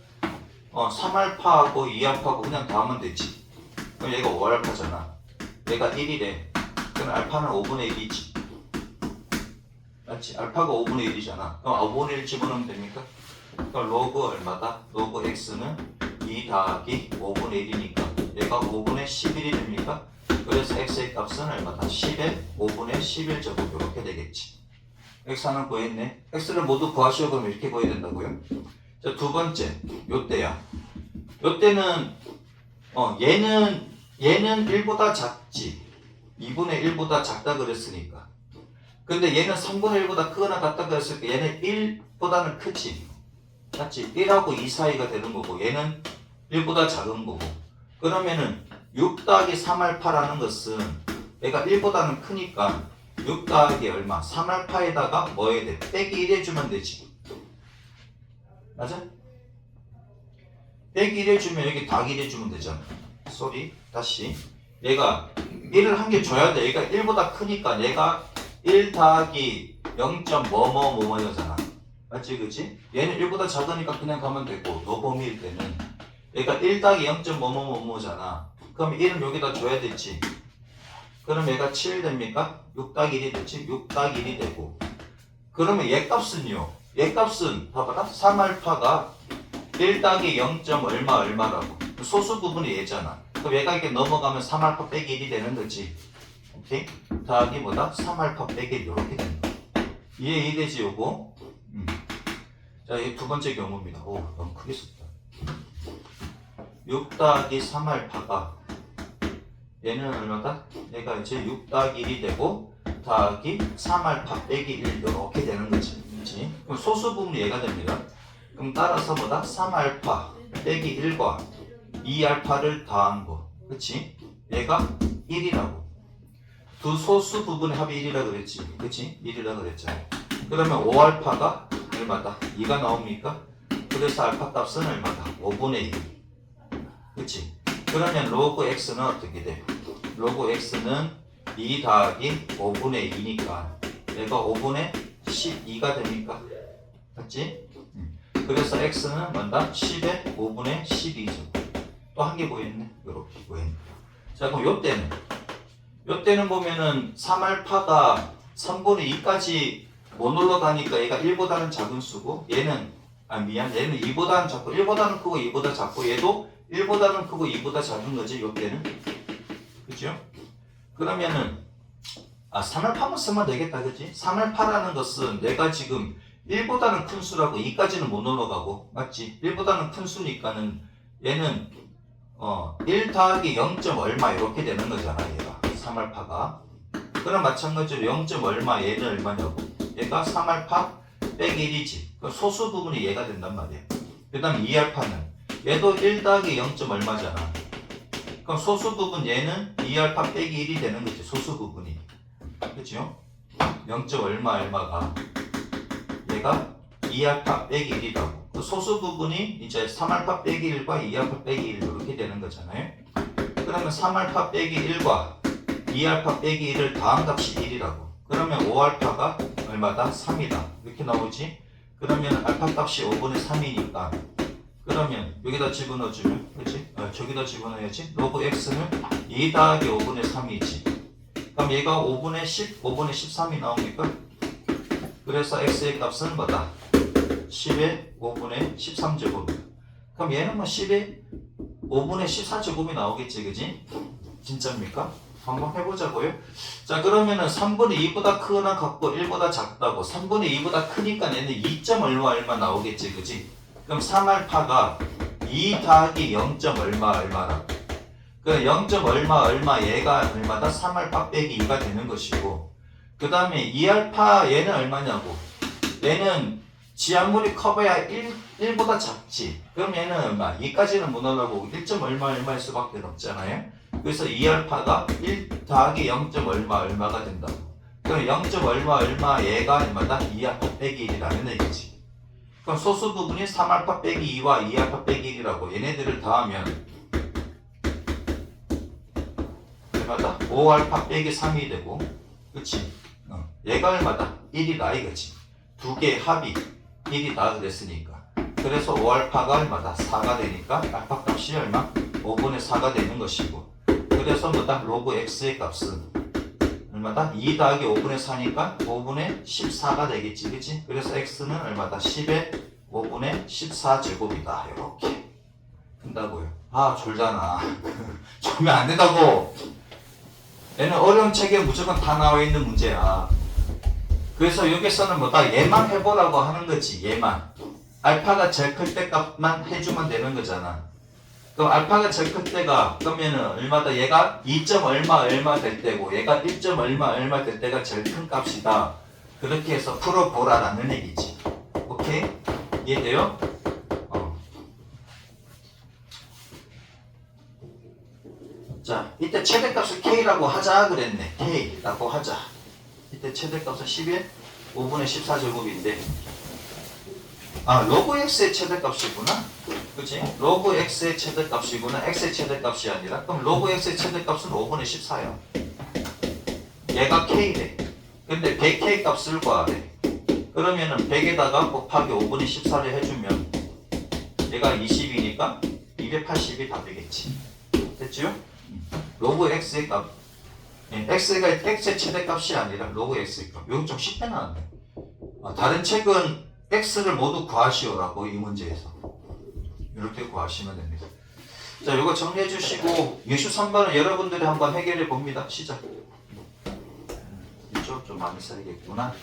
3알파하고 2알파하고 그냥 더하면 되지. 그럼 얘가 5알파잖아. 얘가 1이래. 그럼 알파는 5분의 1이지. 맞지? 알파가 5분의 1이잖아. 그럼 5분의 1 집어넣으면 됩니까? 그럼 로그 얼마다? 로그 x는 2 더하기 5분의 1이니까 얘가 5분의 11이 됩니까? 그래서 x의 값은 얼마다? 10에 5분의 11 제곱 이렇게 되겠지. x 하나 구했네. x를 모두 구하시오. 그러면 이렇게 구해야 된다고요. 자, 두 번째 요때야. 요때는 얘는 1보다 작지. 2분의 1보다 작다 그랬으니까. 근데 얘는 3분의 1보다 크거나 같다 그랬으니까 얘는 1보다는 크지. 맞지? 1하고 2 사이가 되는 거고 얘는 1보다 작은 거고. 그러면은 6 더하기 3알파라는 것은 얘가 1보다는 크니까 6 더하기 얼마? 3알파에다가 뭐 해야 돼? 빼기 1 해주면 되지. 맞아? 빼기 1 해주면 여기 더하기 1 해주면 되잖아. 쏘리 다시 얘가 1을 한 개 줘야 돼. 얘가 1보다 크니까 얘가 1 더하기 0.뭐뭐뭐뭐잖아. 맞지 그치? 얘는 1보다 작으니까 그냥 가면 되고 너 범위일 때는 얘가 1 더하기 0.뭐뭐뭐뭐잖아. 그럼 1은 여기다 줘야 되지. 그럼 얘가 7 됩니까? 6 더하기 1이 되지? 6 더하기 1이 되고 그러면 얘 값은요? 얘 값은 봐봐라 3알파가 1 더하기 0. 얼마라고 소수 부분이 얘잖아. 그럼 얘가 이렇게 넘어가면 3알파 빼기 1이 되는 거지. 오케이? 더하기 뭐다? 3알파 빼기 1 이렇게 되는 거야. 이해되지 요거? 자, 이 두 번째 경우입니다. 오, 너무 크게 썼다. 6 더하기 3알파가 얘는 얼마다? 얘가 이제 6 더하기 1이 되고 더하기 3알파 빼기 1 이렇게 되는 거지. 그치? 그럼 소수 부분이 얘가 됩니다. 그럼 따라서 뭐다? 3알파 빼기 1과 2알파를 더한 거. 그치? 얘가 1이라고. 두 소수 부분의 합이 1이라 그랬지. 그치? 1이라 그랬잖아. 그러면 5알파가 얼마다? 2가 나옵니까? 그래서 알파 값은 얼마다? 5분의 1. 그치? 그러면 로그 x는 어떻게 돼? 로그 x는 2 더하기 5분의 2니까 얘가 5분의 12가 되니까. 맞지? 그래서 x는 뭔다? 10의 5분의 12죠. 또 한 개 보였네. 요렇게 보였네. 자, 그럼 요때는 보면은 3알파가 3분의 2까지 못 올라가니까 얘가 1보다는 작은 수고 얘는 얘는 2보다는 작고 1보다는 크고 2보다 작고 얘도 1보다는 크고 2보다 작은 거지 요때는. 그죠? 그러면은 3알파만 쓰면 되겠다. 그치? 3알파라는 것은 내가 지금 1보다는 큰 수라고 2까지는 못 올라가고 맞지? 1보다는 큰 수니까는 얘는 1 더하기 0. 얼마 이렇게 되는 거잖아 얘가 3알파가. 그럼 마찬가지로 0. 얼마 얘는 얼마냐고 얘가 3알파 빼기 1이지. 소수 부분이 얘가 된단 말이야. 그 다음 2알파는 얘도 1 더하기 0. 얼마잖아. 그럼 소수 부분 얘는 2알파 빼기 1이 되는 거지. 소수 부분이. 그죠? 0. 얼마가 얘가 2알파 빼기 1이라고. 그 소수 부분이 이제 3알파 빼기 1과 2알파 빼기 1 이렇게 되는 거잖아요. 그러면 3알파 빼기 1과 2알파 빼기 1을 더한 값이 1이라고. 그러면 5알파가 얼마다? 3이다. 이렇게 나오지? 그러면 알파 값이 5분의 3이니까 그러면 여기다 집어넣어주면 그치? 저기다 집어넣어야지. 로그 x는 2 더하기 5분의 3이지. 그럼 얘가 5분의 10, 5분의 13이 나옵니까? 그래서 x의 값은 뭐다? 10의 5분의 13제곱이다. 그럼 얘는 뭐 10의 5분의 14제곱이 나오겠지, 그지? 진짜입니까? 한번 해보자고요. 자, 그러면은 3분의 2보다 크거나 같고 1보다 작다고. 3분의 2보다 크니까 얘는 2. 얼마 나오겠지, 그지? 그럼 3알파가 2 더하기 0. 얼마라고. 그 0. 얼마 얘가 얼마다? 3알파 빼기 2가 되는 것이고 그 다음에 2알파 얘는 얼마냐고. 얘는 지압물이 커봐야 1보다 작지. 그럼 얘는 얼마? 2까지는 못 올라가고 1. 얼마일 수밖에 없잖아요. 그래서 2알파가 1 더하기 0. 얼마가 된다고. 그럼 0. 얼마 얘가 얼마다? 2알파 빼기 1이라는 얘기지. 그럼 소수 부분이 3알파 빼기 2와 2알파 빼기 1이라고. 얘네들을 더하면 얼마다? 5알파 빼기 3이 되고 그치? 얘가 얼마다? 1이다 이거지. 두 개의 합이 1이다 그랬으니까. 그래서 5알파가 얼마다? 4가 되니까 알파 값이 얼마? 5분의 4가 되는 것이고 그래서 뭐다? 로그 x의 값은 얼마다? 2 더하기 5분의 4니까 5분의 14가 되겠지. 그치? 그래서 x는 얼마다? 10의 5분의 14제곱이다. 이렇게 된다고요. 졸잖아. 졸면 안 된다고. 얘는 어려운 책에 무조건 다 나와 있는 문제야. 그래서 여기서는 뭐다? 얘만 해보라고 하는 거지. 얘만. 알파가 제일 클 때 값만 해주면 되는 거잖아. 그럼 알파가 제일 클 때가 그러면은 얼마다? 얘가 2. 얼마 될 때고 얘가 1. 얼마 될 때가 제일 큰 값이다. 그렇게 해서 풀어보라라는 얘기지. 오케이? 이해돼요? 자, 이때 최대값을 k라고 하자 그랬네. k라고 하자. 이때 최대값은 10의 5분의 14제곱인데 로그 x의 최대값이구나. 그치? 로그 x의 최대값이구나. x의 최대값이 아니라. 그럼 로그 x의 최대값은 5분의 14야. 얘가 k래. 근데 100k 값을 구하래. 그러면은 100에다가 곱하기 5분의 14를 해주면 얘가 20이니까 280이 다 되겠지. 됐지요? 로그 x의 값. x의 최대값이 아니라 로그 x의 값. 이거 좀 쉽게 나왔네. 다른 책은 x를 모두 구하시오라고 이 문제에서. 이렇게 구하시면 됩니다. 자, 이거 정리해 주시고 63번은 여러분들이 한번 해결해 봅니다. 시작. 이쪽 좀 많이 써야겠구나.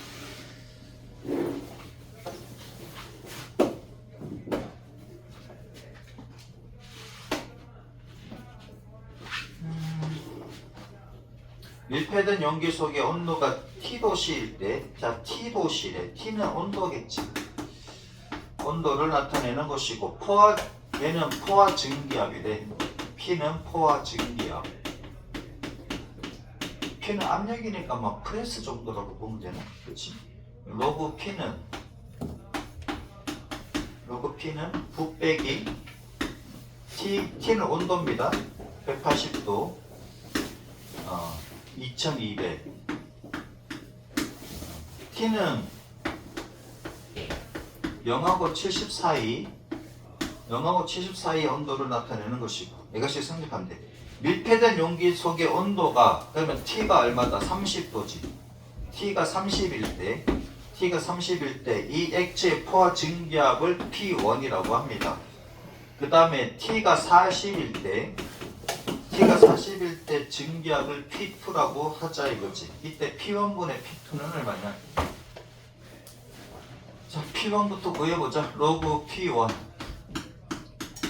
밀폐된 용기 속의 온도가 T도시일 때, 자 T도시래. T는 온도겠지. 온도를 나타내는 것이고 얘는 포화 증기압이래. P는 포화 증기압. P는 압력이니까 뭐 프레스 정도라고 보면 되나? 그렇지? 로그 P는 9 빼기 T는 온도입니다. 180도 2200. T는 0하고 70 사이 0하고 70 사이의 온도를 나타내는 것이고 이것이 성립한대. 밀폐된 용기 속의 온도가 그러면 T가 얼마다? 30도지. T가 30일 때 이 액체의 포화 증기압을 P1이라고 합니다. 그 다음에 T가 40일 때 증기압을 P2라고 하자 이거지. 이때 P1분의 P2는 얼마냐? 자, P1부터 구해보자. 로그 P1.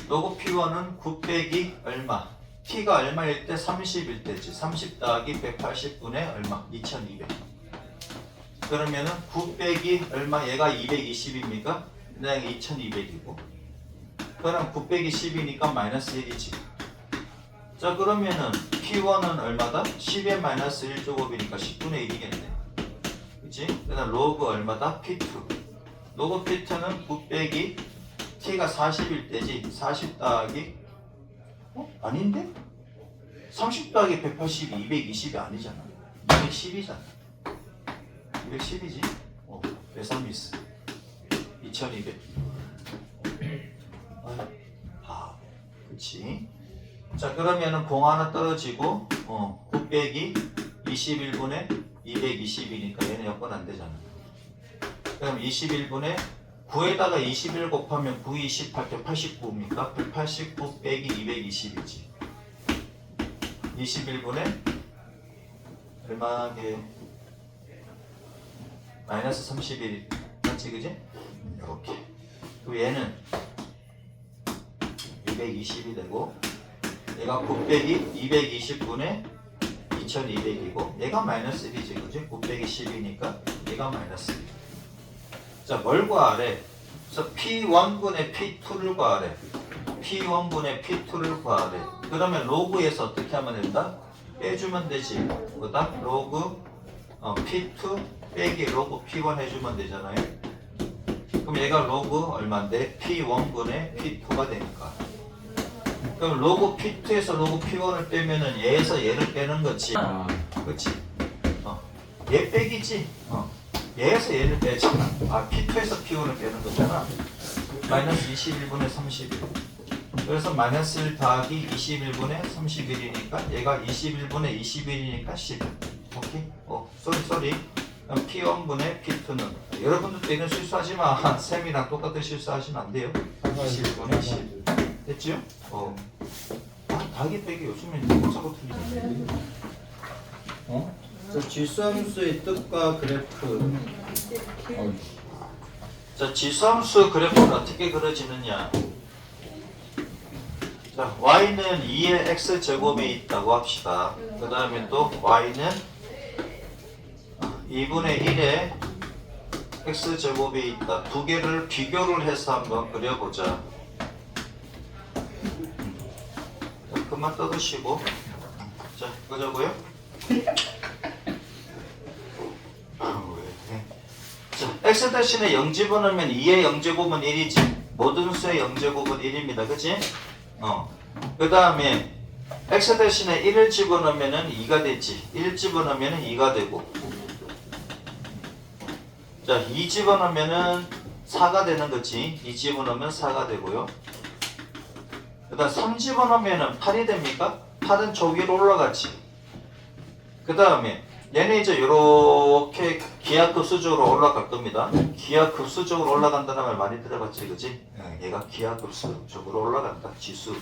로그 P1은 9 빼기 얼마? T가 얼마일 때? 30일 때지. 30 더하기 180분의 얼마? 2200. 그러면은 9 빼기 얼마? 얘가 220입니까? 그냥 2200이고. 그럼 9 빼기 10이니까 마이너스 1이지. 자, 그러면은 P1은 얼마다? 10의 마이너스 1제곱이니까 10분의 1이겠네. 그치? 그 다음 로그 얼마다? P2. 로그 P2는 9 빼기 T가 40일 때지. 40 더하기 아닌데? 30 더하기 180이 220이 아니잖아. 210이잖아. 210이지? 계산 미스. 2200. 그치? 자, 그러면은 공 하나 떨어지고 9 빼기 21분의 220이니까 얘는 여건 안 되잖아. 그럼 21분의 9에다가 21 곱하면 9, 28, 189입니까? 189 빼기 220이지. 21분의 얼마게? 마이너스 31 맞지, 그지? 이렇게. 그리고 얘는 220이 되고 얘가 9 빼기 220분의 2200이고 얘가 마이너스 1이지, 그지? 9 빼기 10이니까 얘가 마이너스 1. 자, 뭘 구하래? 그래서 P1분의 P2를 구하래. P1분의 P2를 구하래. 그러면 로그에서 어떻게 하면 된다? 빼주면 되지. 뭐다? 로그 P2 빼기 로그 P1 해주면 되잖아요. 그럼 얘가 로그 얼마인데? P1분의 P2가 되니까. 그럼 로그 P2에서 로그 P1을 빼면은 얘에서 얘를 빼는 거지. 그렇지? 얘 빼기지. 얘에서 얘를 빼잖아. P2에서 P1을 빼는 거잖아. 마이너스 21분의 31. 그래서 마이너스 1 더하기 21분의 31이니까 얘가 21분의 21이니까 10. 오케이? 쏘리. 그럼 P1분의 P2는 여러분들도 이런 실수하지 마. 쌤이랑 똑같은 실수하시면 안 돼요. 21분의 10. 됐지요? 더하기 빼기 요즘엔 자꾸 틀리는데. 자, 지수함수의 뜻과 그래프. 자, 지수함수 그래프는 어떻게 그려지느냐? 자, y는 2의 x제곱이 있다고 합시다. 그 다음에 또 y는 2분의 1의 x제곱이 있다. 두 개를 비교를 해서 한번 그려보자. 자, 그만 떠드시고. 자, 그러자고요. 자, x 대신에 0 집어넣으면 2의 0제곱은 1이지. 모든 수의 0제곱은 1입니다. 그치? 그 다음에 x 대신에 1을 집어넣으면 2가 되지. 1 집어넣으면 2가 되고. 자, 2 집어넣으면 4가 되는 거지. 2 집어넣으면 4가 되고요. 그 다음 3 집어넣으면 8이 됩니까? 8은 저 위로 올라가지. 그 다음에 얘는 이제 이렇게 기하급수적으로 올라갈 겁니다. 기하급수적으로 올라간다는 말 많이 들어봤지, 그지? 얘가 기하급수적으로 올라간다, 지수.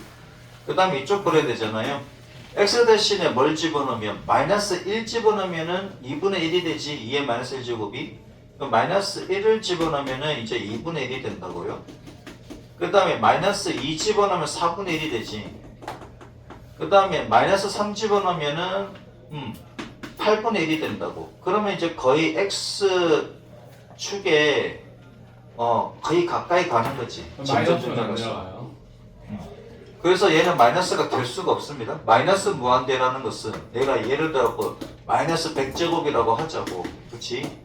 그 다음에 이쪽 그려야 되잖아요. x 대신에 뭘 집어넣으면 마이너스 1 집어넣으면은 2분의 1이 되지. 2의 마이너스 1제곱이. 그럼 마이너스 1을 집어넣으면은 이제 2분의 1이 된다고요. 그 다음에 마이너스 2 집어넣으면 4분의 1이 되지. 그 다음에 마이너스 3 집어넣으면은 8분의 1이 된다고. 그러면 이제 거의 x축에 거의 가까이 가는 거지. 마이너스는 안 증가로서. 내려가요. 그래서 얘는 마이너스가 될 수가 없습니다. 마이너스 무한대라는 것은 내가 예를 들어 마이너스 100제곱이라고 하자고. 그치?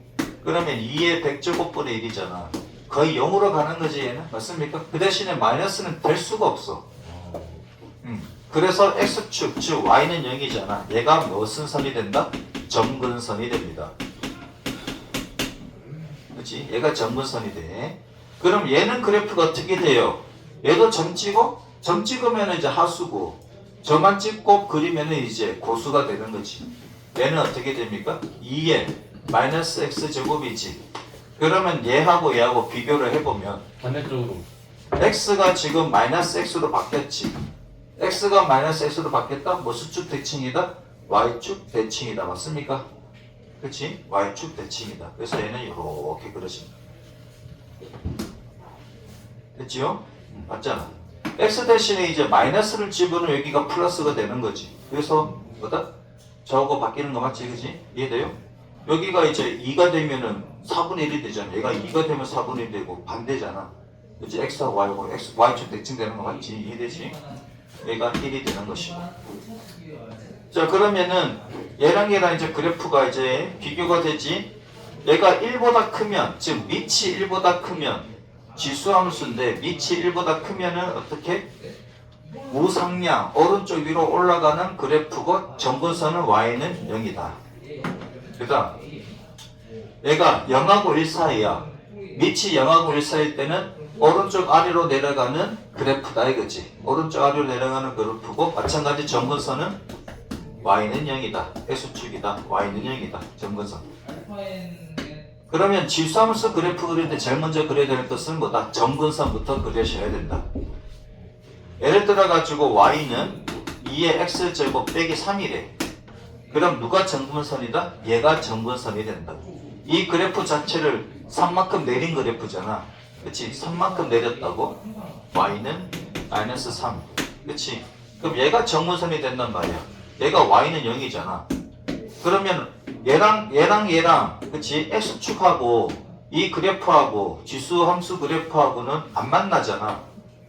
그러면 2의 100제곱분의 1이잖아. 거의 0으로 가는 거지 얘는. 맞습니까? 그 대신에 마이너스는 될 수가 없어. 그래서 x축, 즉 y는 0이잖아. 얘가 무슨 선이 된다? 점근선이 됩니다. 그치? 얘가 점근선이 돼. 그럼 얘는 그래프가 어떻게 돼요? 얘도 점 찍어? 점 찍으면 이제 하수고, 점만 찍고 그리면 이제 고수가 되는 거지. 얘는 어떻게 됩니까? 2의 마이너스 x제곱이지. 그러면 얘하고 얘하고 비교를 해보면 반대쪽으로. x가 지금 마이너스 x로 바뀌었지. x가 마이너스 x로 바뀌었다? 뭐 수축 대칭이다? y축 대칭이다. 맞습니까? 그치? y축 대칭이다. 그래서 얘는 이렇게 그려집니다. 됐지요? 맞잖아. x 대신에 이제 마이너스를 집어넣으면 여기가 플러스가 되는 거지. 그래서 뭐다? 저거 바뀌는 거 맞지? 그치? 이해돼요? 여기가 이제 2가 되면은 4분의 1이 되잖아. 얘가 2가 되면 4분의 1이 되고 반대잖아. 그치? x하고 y하고 y축 대칭되는 거 맞지? 이해되지? 얘가 1이 되는 것이고. 자, 그러면은 얘랑 얘랑 이제 그래프가 이제 비교가 되지. 얘가 1보다 크면, 즉 밑이 1보다 크면 지수함수인데 밑이 1보다 크면은 어떻게? 우상향 오른쪽 위로 올라가는 그래프고 점근선은 y는 0이다. 그러니까 얘가 0하고 1 사이야. 밑이 0하고 1 사이일 때는 오른쪽 아래로 내려가는 그래프다 이거지. 오른쪽 아래로 내려가는 그래프고 마찬가지 점근선은 y는 0이다. x축이다. y는 0이다. 점근선. 그러면 지수함수 그래프 그릴 때 제일 먼저 그려야 될 것은 뭐다? 점근선부터 그려셔야 된다. 예를 들어 가지고 y는 2의 x제곱 빼기 3이래. 그럼 누가 점근선이다? 얘가 점근선이 된다. 이 그래프 자체를 3만큼 내린 그래프잖아. 그치? 3만큼 내렸다고? y는 마이너스 3. 그치? 그럼 얘가 점근선이 된단 말이야. 얘가 y는 0이잖아. 그러면 얘랑 그치? x축하고 이 그래프하고 지수함수 그래프하고는 안 만나잖아.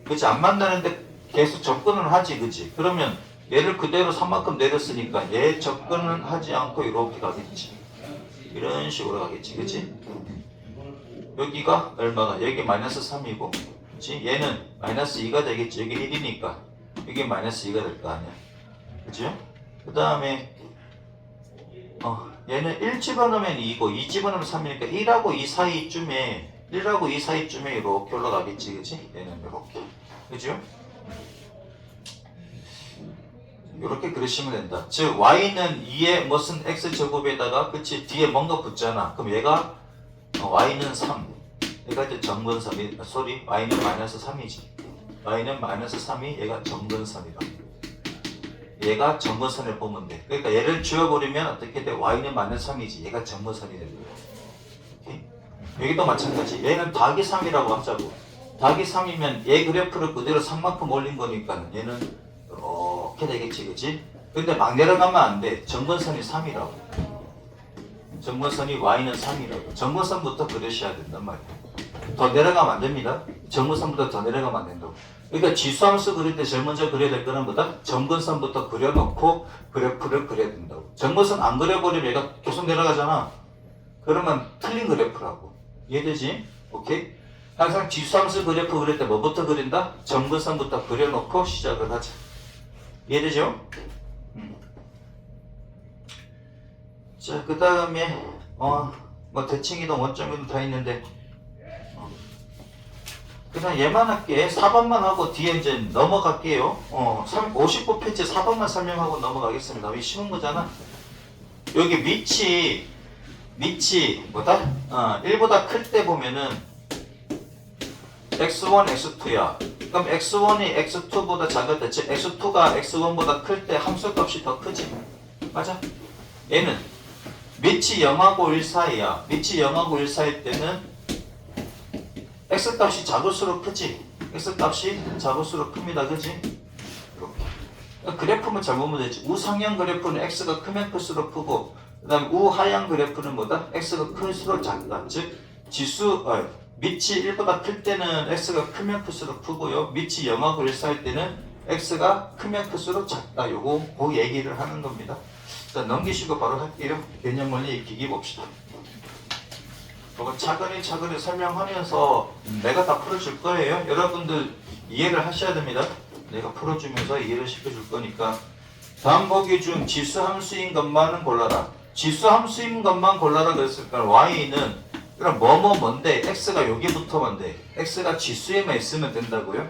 그치? 안 만나는데 계속 접근을 하지. 그치? 그러면 얘를 그대로 3만큼 내렸으니까 얘 접근은 하지 않고 이렇게 가겠지. 이런 식으로 가겠지. 그치? 여기가 얼마가? 여기 마이너스 3이고 그치? 얘는 마이너스 2가 되겠지. 여기 1이니까 여기 마이너스 2가 될 거 아니야. 그치? 그 다음에 얘는 1 집어넣으면 2고 2 집어넣으면 3이니까 1하고 2 사이쯤에 이렇게 올라가겠지. 그치? 얘는 이렇게. 그죠? 이렇게 그리시면 된다. 즉 y는 2의 무슨 x제곱에다가 그치? 뒤에 뭔가 붙잖아. 그럼 얘가 y는 3. 얘가 이제 점근선이 y는 마이너스 3이지. y는 마이너스 3이 얘가 점근선이다. 얘가 점근선을 보면 돼. 그러니까 얘를 지워버리면 어떻게 돼? y는 마이너스 3이지. 얘가 점근선이 됩니다. 오케이? 여기도 마찬가지. 얘는 더하기 3이라고 하자고. 더하기 3이면 얘 그래프를 그대로 3만큼 올린 거니까 얘는 이렇게 되겠지. 그치? 근데 막 내려가면 안 돼. 점근선이 3이라고. 점근선이 y는 3이라고. 점근선부터 그려셔야 된단 말이야. 더 내려가면 안 됩니다. 점근선부터 더 내려가면 안 된다고. 그러니까 지수함수 그릴 때 제일 먼저 그려야 될 거는 뭐다? 점근선부터 그려놓고 그래프를 그려야 된다고. 점근선 안 그려버리면 얘가 계속 내려가잖아. 그러면 틀린 그래프라고. 이해되지? 오케이? 항상 지수함수 그래프 그릴 때 뭐부터 그린다? 점근선부터 그려놓고 시작을 하자. 이해되죠? 자, 그 다음에 뭐 대칭이동 원점이동 다 있는데 그냥 얘만 할게. 4번만 하고 뒤에 이제 넘어갈게요. 59페이지 4번만 설명하고 넘어가겠습니다. 이 쉬운 거잖아. 여기 밑이 뭐다? 1보다 클 때 보면은 x1, x2야. 그럼 x1이 x2보다 작을 때, 즉 x2가 x1보다 클 때 함수값이 더 크지. 맞아? 얘는 밑이 0하고 1 사이야. 밑이 0하고 1 사이일 때는 x값이 작을수록 크지. x값이 작을수록 큽니다. 그지? 이렇게. 그래프만 잘 보면 되지. 우상향 그래프는 x가 크면 클수록 크고 그 다음에 우하향 그래프는 뭐다? x가 클수록 작다. 즉 밑이 1보다 클 때는 x가 크면 클수록 크고요. 밑이 0하고 1 사이 때는 x가 크면 클수록 작다. 요거 그 얘기를 하는 겁니다. 자, 넘기시고 바로 할게요. 개념 원리 익히기 봅시다. 이거 차근히 설명하면서 내가 다 풀어줄 거예요. 여러분들 이해를 하셔야 됩니다. 내가 풀어주면서 이해를 시켜줄 거니까. 다음 보기 중 지수 함수인 것만은 골라라. 지수 함수인 것만 골라라 그랬으니까 y는 그럼 뭔데 x가 여기부터만 돼. x가 지수에만 있으면 된다고요.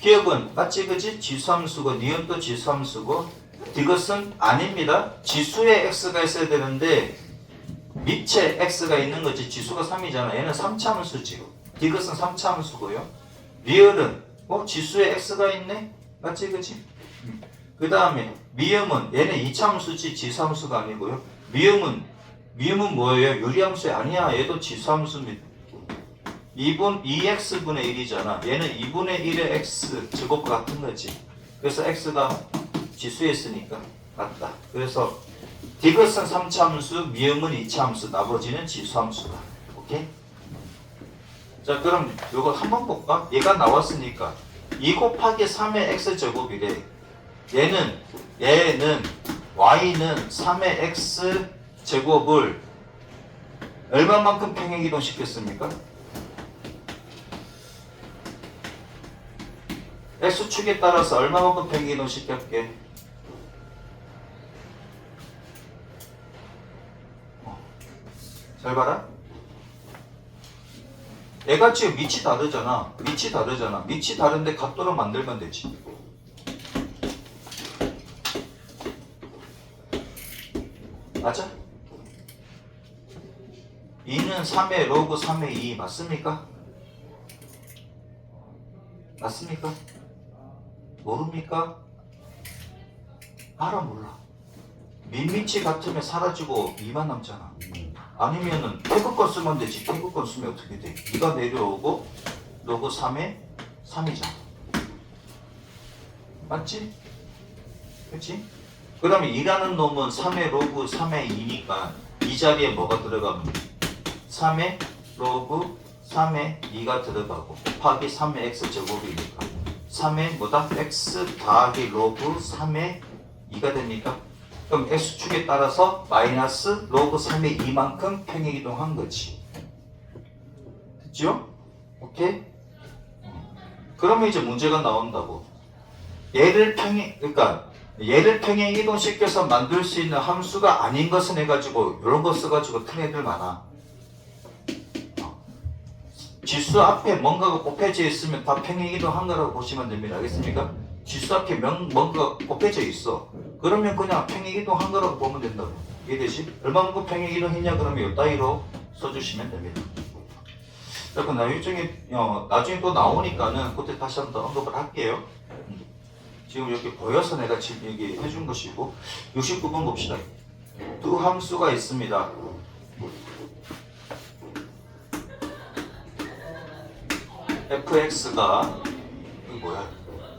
기억은 맞지 그지? 지수 함수고 니은도 지수 함수고 이것은 아닙니다. 지수에 x가 있어야 되는데 밑에 x가 있는 거지. 지수가 3이잖아. 얘는 3차 함수지. 이것은 3차 함수고요. 리을은 지수에 x가 있네? 맞지 그지? 그 다음에 미음은 얘는 2차 함수지 지수 함수가 아니고요. 미음은 뭐예요? 유리함수 아니야. 얘도 지수 함수입니다. 2x분의 1이잖아. 얘는 2분의 1의 x 제곱 같은 거지. 그래서 x가 지수에 있으니까 맞다. 그래서 디귿은 3차 함수, 미음은 2차 함수, 나머지는 지수 함수다. 오케이? 자, 그럼 이거 한번 볼까? 얘가 나왔으니까 2 곱하기 3의 x제곱이래. 얘는 y는 3의 x제곱을 얼마만큼 평행이동 시켰습니까? x축에 따라서 얼마만큼 평행이동 시켰게? 잘 봐라. 얘가 지금 밑이 다르잖아. 밑이 다른데 각도로 만들면 되지. 맞아? 2는 3의 로그 3의 2 맞습니까? 맞습니까? 모릅니까? 알아 몰라. 밑이 같으면 사라지고 2만 남잖아. 아니면은 태극권 쓰면 되지. 태극권 쓰면 어떻게 돼? 2가 내려오고 로그 3에 3이잖아. 맞지? 그치? 그 다음에 2라는 놈은 3의 로그 3의 2니까 이 자리에 뭐가 들어가면 3의 로그 3의 2가 들어가고 곱하기 3의 x제곱이니까 3의 뭐다? x 더하기 로그 3의 2가 됩니까? 그럼 x축에 따라서 마이너스 로그 3의 2만큼 평행이동한 거지. 됐죠? 오케이? 그러면 이제 문제가 나온다고. 얘를 평행이동시켜서 만들 수 있는 함수가 아닌 것은 해가지고 이런 거 써가지고 튼 애들 많아. 지수 앞에 뭔가가 곱해져 있으면 다 평행이동한 거라고 보시면 됩니다. 알겠습니까? 지수 앞에 뭔가가 곱해져 있어. 그러면 그냥 평행이동한 거라고 보면 된다고. 이해되지? 얼마만큼 평행이동했냐 그러면 이 따위로 써주시면 됩니다. 자, 그럼 나중에 또 나오니까는 그때 다시 한번 더 언급을 할게요. 지금 이렇게 보여서 내가 지금 얘기 해준 것이고 69번 봅시다. 두 함수가 있습니다. fx가 이거 뭐야?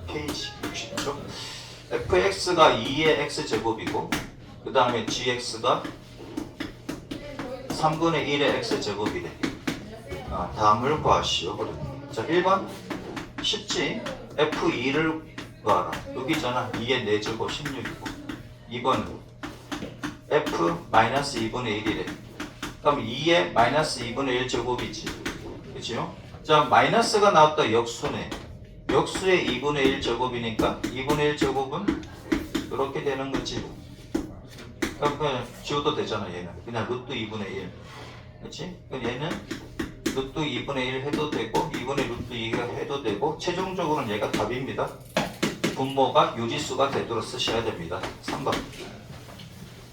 페이지 60쪽. fx가 2의 x제곱이고 그 다음에 gx가 3분의 1의 x제곱이래. 다음을 구하시오. 자, 1번 쉽지? f2를 구하라. 여기잖아. 2의 4제곱 16이고 2번은 f-2분의 1이래. 그럼 2의 마이너스 2분의 1제곱이지. 그치요? 자, 마이너스가 나왔다. 역수네. 역수의 2분의 1제곱이니까 2분의 1제곱은 이렇게 되는 거지. 그럼 그냥 지워도 되잖아. 얘는 그냥 루트 2분의 1. 그치? 그럼 얘는 루트 2분의 1 해도 되고 2분의 루트 2가 해도 되고 최종적으로는 얘가 답입니다. 분모가 유지수가 되도록 쓰셔야 됩니다. 3번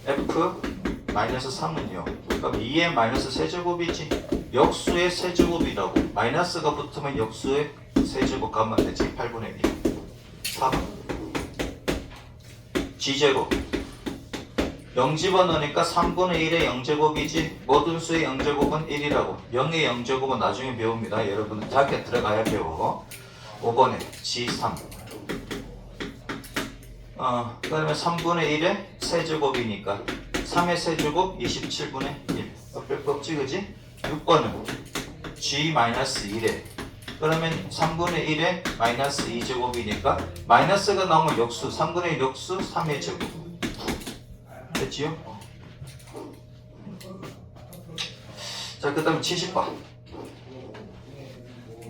f-3은요 그럼 2의 마이너스 세제곱이지. 역수의 세제곱이라고. 마이너스가 붙으면 역수의 세제곱 가면 되지. 8분의 1. 4번 g제곱 0 집어넣으니까 3분의 1의 0제곱이지. 모든 수의 0제곱은 1이라고. 0의 0제곱은 나중에 배웁니다. 여러분은 대학교 들어가야 배워. 5번에 g3 그 다음에 3분의 1의 세제곱이니까 3의 세제곱 27분의 1. 옆에 껍지 그지? 6번은 G-1에 그러면 3분의 1에 마이너스 2제곱이니까 마이너스가 나오면 역수 3분의 1 역수 3의 제곱 됐지요? 자, 그 다음에 70번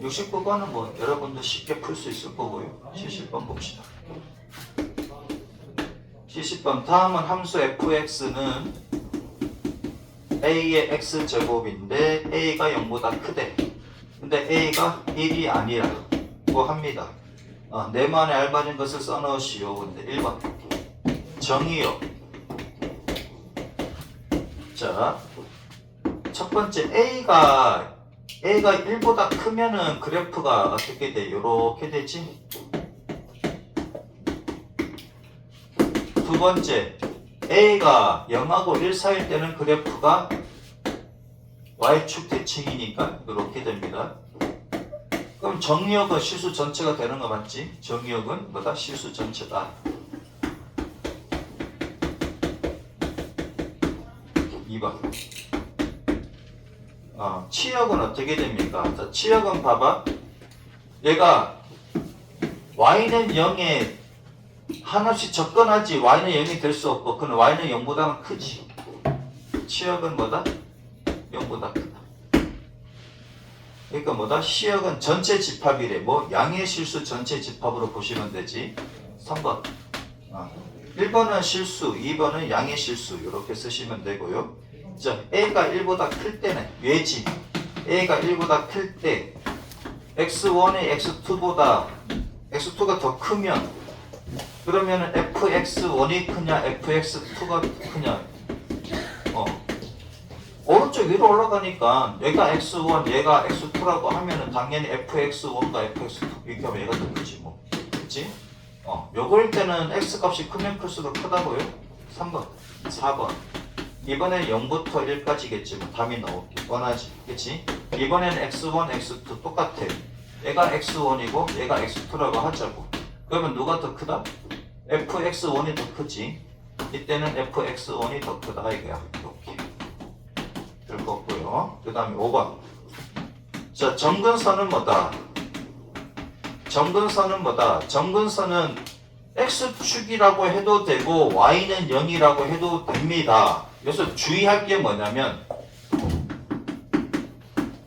69번은 뭐 여러분도 쉽게 풀 수 있을 거고요. 70번 봅시다. 70번 다음은 함수 fx는 a의 x제곱인데 a가 0보다 크대. 근데 a가 1이 아니라고 합니다. 네모안에 알맞은 것을 써넣으시오. 근데 1번 정의요. 자, 첫 번째 A가 1보다 크면은 그래프가 어떻게 돼? 요렇게 되지? 두 번째 A가 0하고 1 사이일 때는 그래프가 Y축 대칭이니까 이렇게 됩니다. 그럼 정의역은 실수 전체가 되는 거 맞지? 정의역은 뭐다? 실수 전체다. 2번 치역은 어떻게 됩니까? 자, 치역은 봐봐. 얘가 y는 0에 한없이 접근하지 y는 0이 될 수 없고 그는 y는 0보다는 크지. 치역은 뭐다? 0보다 크다. 그러니까 뭐다? 시역은 전체 집합이래. 뭐 양의 실수 전체 집합으로 보시면 되지. 3번 1번은 실수, 2번은 양의 실수 이렇게 쓰시면 되고요. 자, A가 1보다 클 때는 외지 A가 1보다 클 때 x1이 x2보다 x2가 더 크면 그러면은 fx1이 크냐 fx2가 크냐 오른쪽 위로 올라가니까 얘가 x1 얘가 x2라고 하면은 당연히 fx1과 fx2 비교하면 얘가 더 크지 뭐 그치? 요거일 때는 x 값이 크면 클수록 크다고요? 3번 4번 이번엔 0부터 1까지겠지 뭐 답이 나올게 뻔하지 그치? 이번에는 x1, x2 똑같아 얘가 x1이고 얘가 x2라고 하자고 그러면 누가 더 크다? fx1이 더 크지 이때는 fx1이 더 크다 이거야 이렇게 될 거고요 그 다음에 5번 자 정근선은 뭐다? 정근선은 뭐다? 정근선은 x축이라고 해도 되고 y는 0이라고 해도 됩니다. 그래서 주의할 게 뭐냐면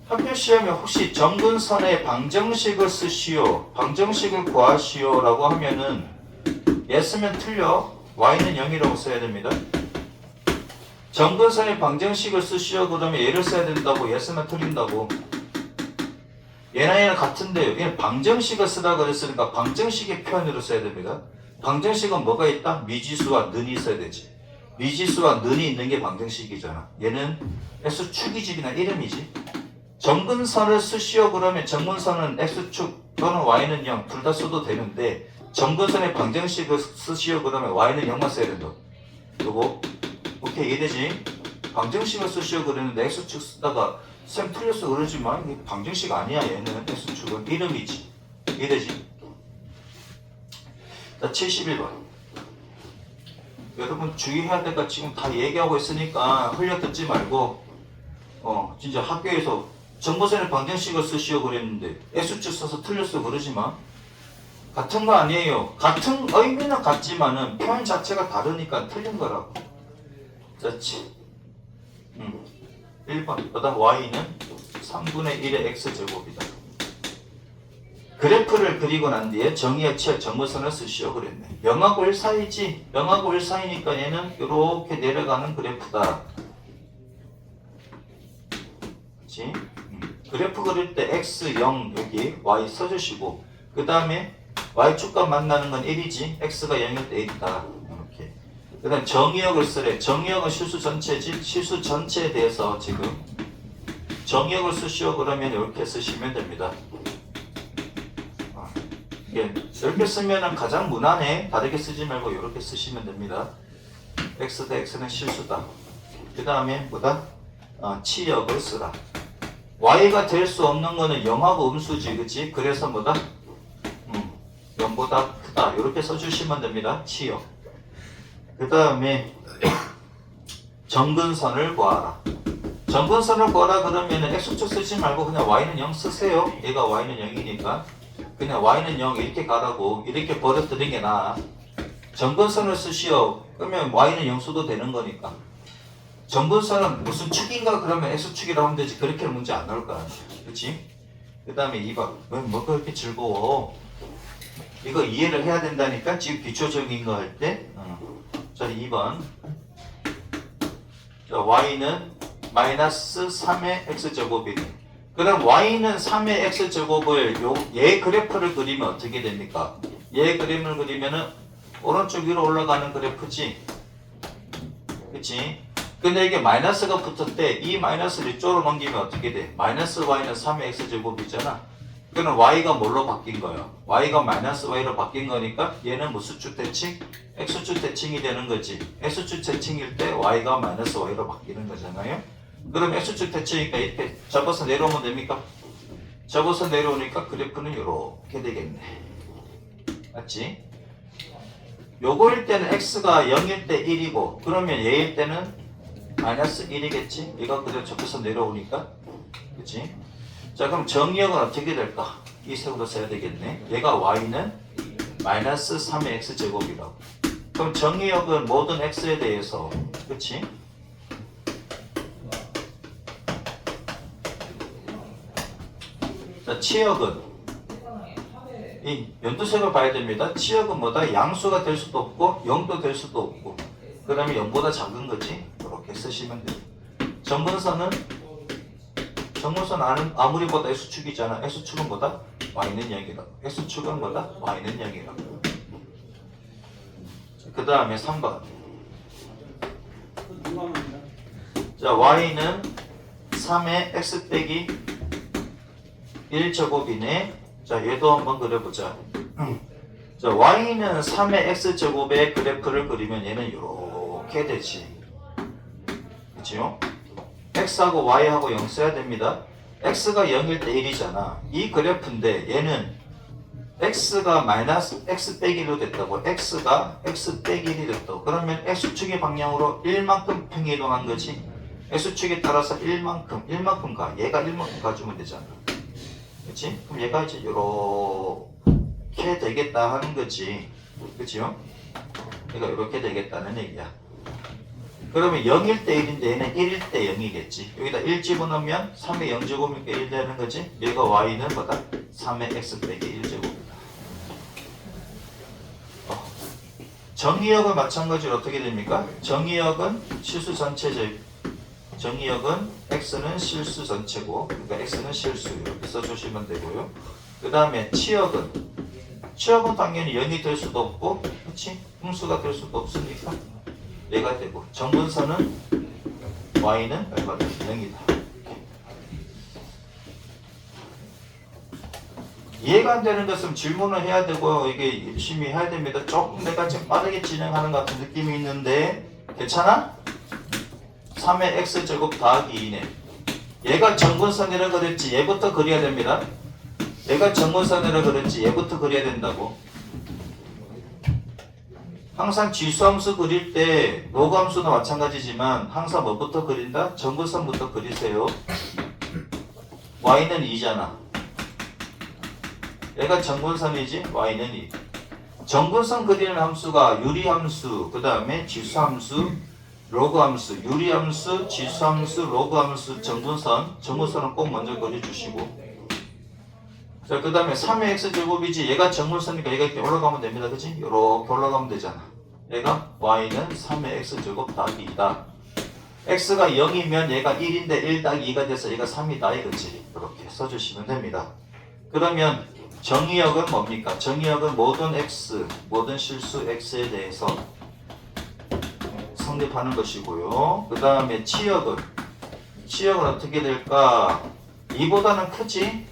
학교 시험에 혹시 정근선의 방정식을 쓰시오 방정식을 구하시오 라고 하면은 얘 쓰면 틀려 y는 0이라고 써야 됩니다. 정근선의 방정식을 쓰시오 그러면 얘를 써야 된다고 얘 쓰면 틀린다고 얘나 얘는 같은데 얘는 방정식을 쓰라 그랬으니까 방정식의 표현으로 써야 됩니다. 방정식은 뭐가 있다? 미지수와 는이 있어야 되지. 미지수와 는이 있는 게 방정식이잖아. 얘는 x축이지 그냥 이름이지. 정근선을 쓰시오 그러면 정근선은 x축 또는 y는 0 둘 다 써도 되는데 정근선의 방정식을 쓰시오 그러면 y는 0만 써야 된다. 요거 오케이 이해되지? 방정식을 쓰시오 그랬는데 x축 쓰다가 쌤 틀렸어 그러지만 이게 방정식 아니야 얘는 x축은 이름이지 이해되지? 자 71번 여러분 주의해야 될 거 지금 다 얘기하고 있으니까 흘려 듣지 말고 진짜 학교에서 정근선의 방정식을 쓰시오 그랬는데 x축 써서 틀렸어 그러지만 같은 거 아니에요 같은 의미는 같지만은 표현 자체가 다르니까 틀린 거라고 자 1번 그다음 y는 3분의 1의 x제곱이다. 그래프를 그리고 난 뒤에 정의의 치역 정근선을 쓰시오 그랬네. 0하고 1 사이지 0하고 1 사이니까 얘는 이렇게 내려가는 그래프다. 그치? 그래프 그릴 때 x0 여기 y 써주시고 그 다음에 y축과 만나는 건 1이지 x가 0일 때 1이다. 그 다음 정의역을 쓰래. 정의역은 실수 전체지. 실수 전체에 대해서 지금 정의역을 쓰시오 그러면 이렇게 쓰시면 됩니다. 이렇게 쓰면 가장 무난해. 다르게 쓰지 말고 이렇게 쓰시면 됩니다. x 대 x는 실수다. 그 다음에 뭐다? 치역을 쓰라. y가 될 수 없는 거는 0하고 음수지 그치? 그래서 뭐다? 0보다 크다. 이렇게 써주시면 됩니다. 치역. 그 다음에 정근선을 구하라. 정근선을 구하라 그러면은 x축 쓰지 말고 그냥 y는 0 쓰세요. 얘가 y는 0이니까 그냥 y는 0 이렇게 가라고 이렇게 버려뜨리는 게 나아. 정근선을 쓰시오. 그러면 y는 0 써도 되는 거니까. 정근선은 무슨 축인가 그러면 x축이라고 하면 되지. 그렇게 문제 안 나올 거야. 그렇지? 그 다음에 2번. 뭐 그렇게 즐거워? 이거 이해를 해야 된다니까. 지금 기초적인 거 할 때. 자 2번. 자, y는 마이너스 3의 x제곱이네. 그럼 y는 3의 x제곱을 얘 그래프를 그리면 어떻게 됩니까? 얘 그림을 그리면은 오른쪽 위로 올라가는 그래프지. 그치? 근데 이게 마이너스가 붙었대. 이 마이너스를 이쪽으로 넘기면 어떻게 돼? 마이너스 y는 3의 x제곱이잖아. 그럼 y가 뭘로 바뀐 거예요? y가 마이너스 y로 바뀐 거니까 얘는 무슨 수 대칭? x축 대칭이 되는 거지. x축 대칭일 때 y가 마이너스 y로 바뀌는 거잖아요. 그럼 x축 대칭이니까 이렇게 접어서 내려오면 됩니까? 접어서 내려오니까 그래프는 이렇게 되겠네. 맞지? 요거일 때는 x가 0일 때 1이고 그러면 얘일 때는 마이너스 1이겠지? 얘가 그대로 접해서 내려오니까. 그치? 자 그럼 정의역은 어떻게 될까? 이 색으로 써야 되겠네. 얘가 y는 마이너스 3의 x제곱이라고. 그럼 정의역은 모든 x에 대해서 그치? 자 치역은 이 연두색을 봐야 됩니다. 치역은 뭐다? 양수가 될 수도 없고 0도 될 수도 없고 그 다음에 0보다 작은 거지. 이렇게 쓰시면 돼요. 정근선은 아무리 보다 x축이잖아. x축은 뭐다? y는 0이라고. x축은 뭐다? y는 0이라고. 그 다음에 3번. 자 y는 3의 x 빼기 1제곱이네. 자 얘도 한번 그려보자. 자 y는 3의 x제곱의 그래프를 그리면 얘는 이렇게 되지. 그치요? x하고 y하고 0 써야 됩니다. x가 0일 때 1이잖아. 이 그래프인데 얘는 x가 마이너스 x 빼기 1로 됐다고. x가 x 빼기 1이 됐다고. 그러면 x축의 방향으로 1만큼 평이동한 거지. x축에 따라서 1만큼 가. 얘가 1만큼 가주면 되잖아. 그치? 그럼 얘가 이제 이렇게 되겠다 하는 거지. 그치요? 얘가 이렇게 되겠다는 얘기야. 그러면 0일 때 1인데 얘는 1일 때 0이겠지. 여기다 1 집어넣으면 3의 0제곱이니까 1 되는 거지. 얘가 y는 뭐다? 3의 x 빼기 1제곱이다. 정의역은 마찬가지로 어떻게 됩니까? 정의역은 실수 전체제. 정의역은 x는 실수 전체고, 그러니까 x는 실수 이렇게 써주시면 되고요. 그 다음에 치역은 당연히 0이 될 수도 없고, 그렇지? 음수가 될 수도 없으니까 얘가 되고, 정근선은 y는 얼마다? 0이다. 이해가 안 되는 것은 질문을 해야 되고 이게 열심히 해야 됩니다. 조금 내가 지금 빠르게 진행하는 것 같은 느낌이 있는데 괜찮아? 3의 x제곱 더하기 2네. 얘가 정근선이라 그랬지 얘부터 그려야 됩니다. 얘가 정근선이라 그랬지 얘부터 그려야 된다고. 항상 지수함수 그릴 때 로그함수도 마찬가지지만 항상 뭐부터 그린다? 정근선부터 그리세요. y는 2잖아. 얘가 정근선이지 y는 2. 정근선 그리는 함수가 유리함수, 그 다음에 지수함수, 로그함수, 유리함수, 지수함수, 로그함수, 정근선은 꼭 먼저 그려주시고. 자, 그 다음에 3의 x제곱이지 얘가 정근선이니까 얘가 이렇게 올라가면 됩니다. 그치? 이렇게 올라가면 되잖아. 얘가 y는 3의 x제곱 더하기 2다. x가 0이면 얘가 1인데 1 더하기 2가 돼서 얘가 3이다 이거지. 이렇게 써주시면 됩니다. 그러면 정의역은 뭡니까? 정의역은 모든 실수 x에 대해서 성립하는 것이고요. 그 다음에 치역은 어떻게 될까? 2보다는 크지?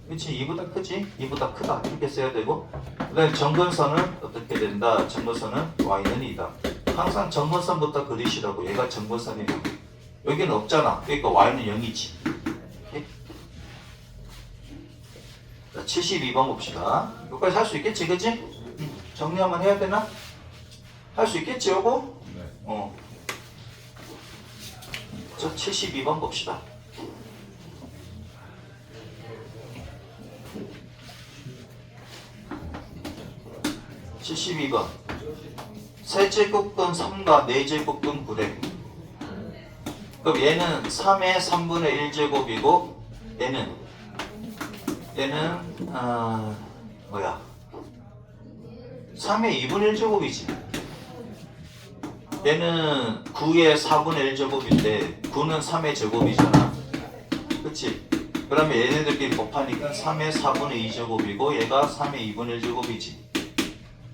그치? 2보다 크지? 2보다 크다 이렇게 써야 되고, 그 다음에 정근선은 어떻게 된다? 정근선은 y는 2다. 항상 정근선부터 그리시라고. 얘가 정근선이라고. 여기는 없잖아. 그러니까 y는 0이지. 72번 봅시다. 여기까지 할 수 있겠지, 그치? 정리 한번 해야 되나? 할 수 있겠지, 요거? 네. 저 72번 봅시다. 72번. 세제곱근 3과 4제곱근 9래. 그럼 얘는 3의 3분의 1제곱이고 얘는 뭐야 3의 2분의 1제곱이지. 얘는 9의 4분의 1제곱인데 9는 3의 제곱이잖아. 그치? 그러면 얘네들끼리 곱하니까 3의 4분의 2제곱이고 얘가 3의 2분의 1제곱이지.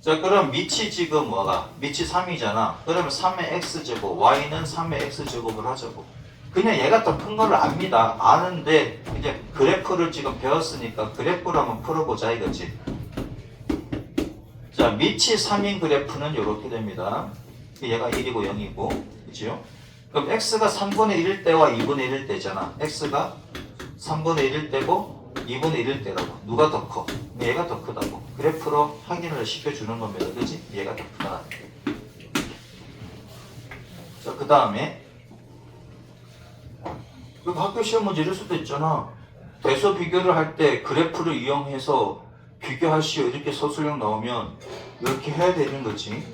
자, 그럼 밑이 지금 뭐가? 밑이 3이잖아. 그러면 3의 x제곱, y는 3의 x제곱을 하자고. 그냥 얘가 더 큰 거를 압니다. 아는데 이제 그래프를 지금 배웠으니까 그래프를 한번 풀어보자 이거지. 자, 밑이 3인 그래프는 이렇게 됩니다. 얘가 1이고 0이고, 그치요? 그럼 x가 3분의 1일 때와 2분의 1일 때잖아. x가 3분의 1일 때고 2분의 1일 때라고. 누가 더 커? 얘가 더 크다고. 그래프로 확인을 시켜주는 겁니다. 그치? 얘가 더 크다. 자, 그 다음에 학교 시험 문제 이럴 수도 있잖아. 대소 비교를 할 때 그래프를 이용해서 비교하시오 이렇게 서술형 나오면 이렇게 해야 되는 거지.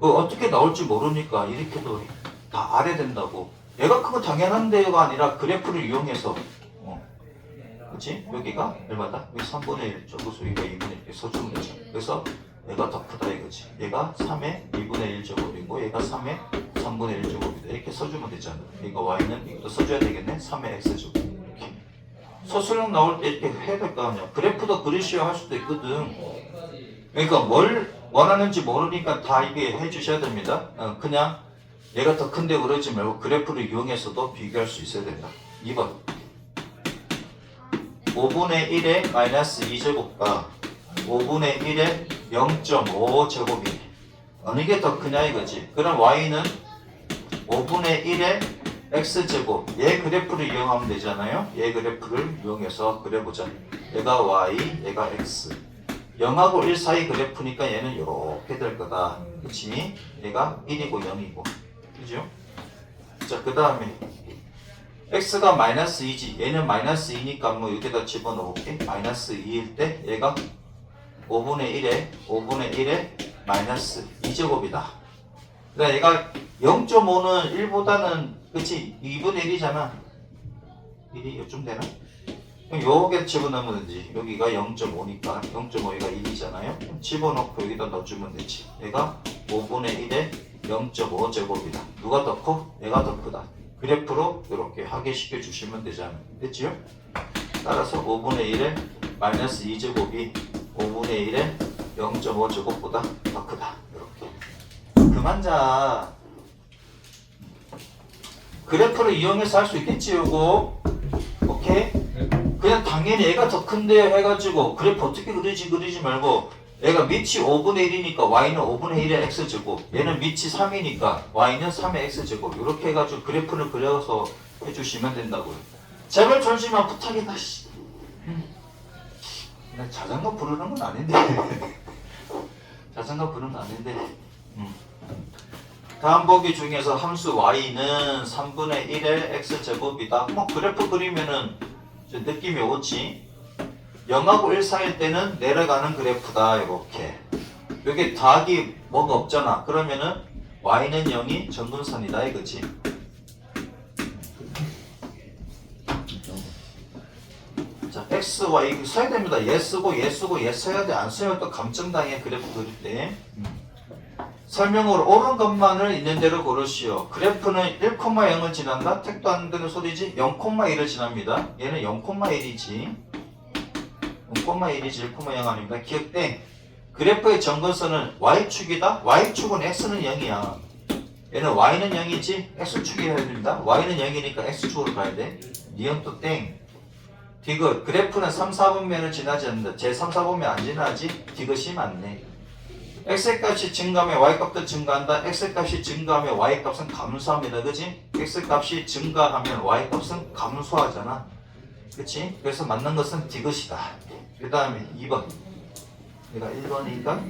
어떻게 나올지 모르니까 이렇게도 다 알아야 된다고. 얘가 크고 당연한데요가 아니라 그래프를 이용해서 그치? 여기가 얼마다? 여기 3분의 1 저것을 여기가 2분의 1 이렇게 써주면 되죠. 그래서 얘가 더 크다 이거지. 얘가 3의 2분의 1 제곱이고 얘가 3의 3분의 1 제곱이다. 이렇게 써주면 되잖아. 이거 y는 이것도 써줘야 되겠네. 3의 x 제곱. 이렇게. 서술형 나올 때 이렇게 해야 될 거 아니야. 그래프도 그리시오 할 수도 있거든. 그러니까 뭘 원하는지 모르니까 다 이게 해주셔야 됩니다. 그냥 얘가 더 큰데 그러지 말고 그래프를 이용해서도 비교할 수 있어야 된다. 2번. 5분의 1의 마이너스 2제곱과 5분의 1의 0.5제곱이네. 어느 게 더 크냐 이거지. 그럼 y는 5분의 1의 x제곱. 얘 그래프를 이용하면 되잖아요. 얘 그래프를 이용해서 그려보자. 얘가 y, 얘가 x. 0하고 1 사이 그래프니까 얘는 이렇게 될 거다. 그치? 얘가 1이고 0이고. 그죠? 자, 그 다음에 x가 마이너스 2지. 얘는 마이너스 2니까 뭐 여기다 집어넣을게. 마이너스 2일 때 얘가 5분의 1에 마이너스 2제곱이다. 그러니까 얘가 0.5는 1보다는 그치? 2분의 1이잖아. 1이 요쯤 되나? 그럼 요게 집어넣으면 되지. 여기가 0.5니까 0.5가 1이잖아요. 집어넣고 여기다 넣어주면 되지. 얘가 5분의 1에 0.5제곱이다. 누가 더 커? 얘가 더 크다. 그래프로 이렇게 확인시켜 주시면 되잖아요. 됐지요? 따라서 5분의 1에 마이너스 2제곱이 5분의 1에 0.5제곱보다 더 크다. 이렇게. 그만 자. 그래프를 이용해서 할 수 있겠지, 요거. 오케이? 그냥 당연히 얘가 더 큰데요 해가지고 그래프 어떻게 그리지 말고 얘가 밑이 5분의 1이니까 y는 5분의 1의 x제곱, 얘는 밑이 3이니까 y는 3의 x제곱, 이렇게 해가지고 그래프를 그려서 해주시면 된다고요. 제발 잠시만 부탁이다. 나 자전거 부르는 건 아닌데. 자전거 부르는 건 아닌데. 다음 보기 중에서 함수 y는 3분의 1의 x제곱이다. 뭐 그래프 그리면은 느낌이 오지. 0하고 1 사이일 때는 내려가는 그래프다. 이렇게. 여기 더하기 뭐가 없잖아. 그러면은 y는 0이 정근선이다 이거지. 자, x, y 써야 됩니다. 얘 쓰고 얘 쓰고 얘 써야 돼. 안 쓰면 또 감정당해. 그래프 그릴 때. 설명으로 옳은 것만을 있는 대로 고르시오. 그래프는 1,0을 지난다? 택도 안 되는 소리지? 0,1을 지납니다. 얘는 0,1이지. 0,1이지 1,0 아닙니다. 기억돼. 그래프의 정근선은 y축이다. y축은 x는 0이야. 얘는 y는 0이지 x축이 해야 됩니다. y는 0이니까 x축으로 가야 돼. 니은 또 땡. 디귿. 그래프는 3, 4분면을 지나지 않는다. 제 3, 4분면 안 지나지? 디귿이 맞네. x값이 증가하면 y값도 증가한다. x값이 증가하면 y값은 감소합니다. 그치? x값이 증가하면 y값은 감소하잖아. 그치? 그래서 맞는 것은 디귿이다. 그 다음에 2번. 얘가 1번이니까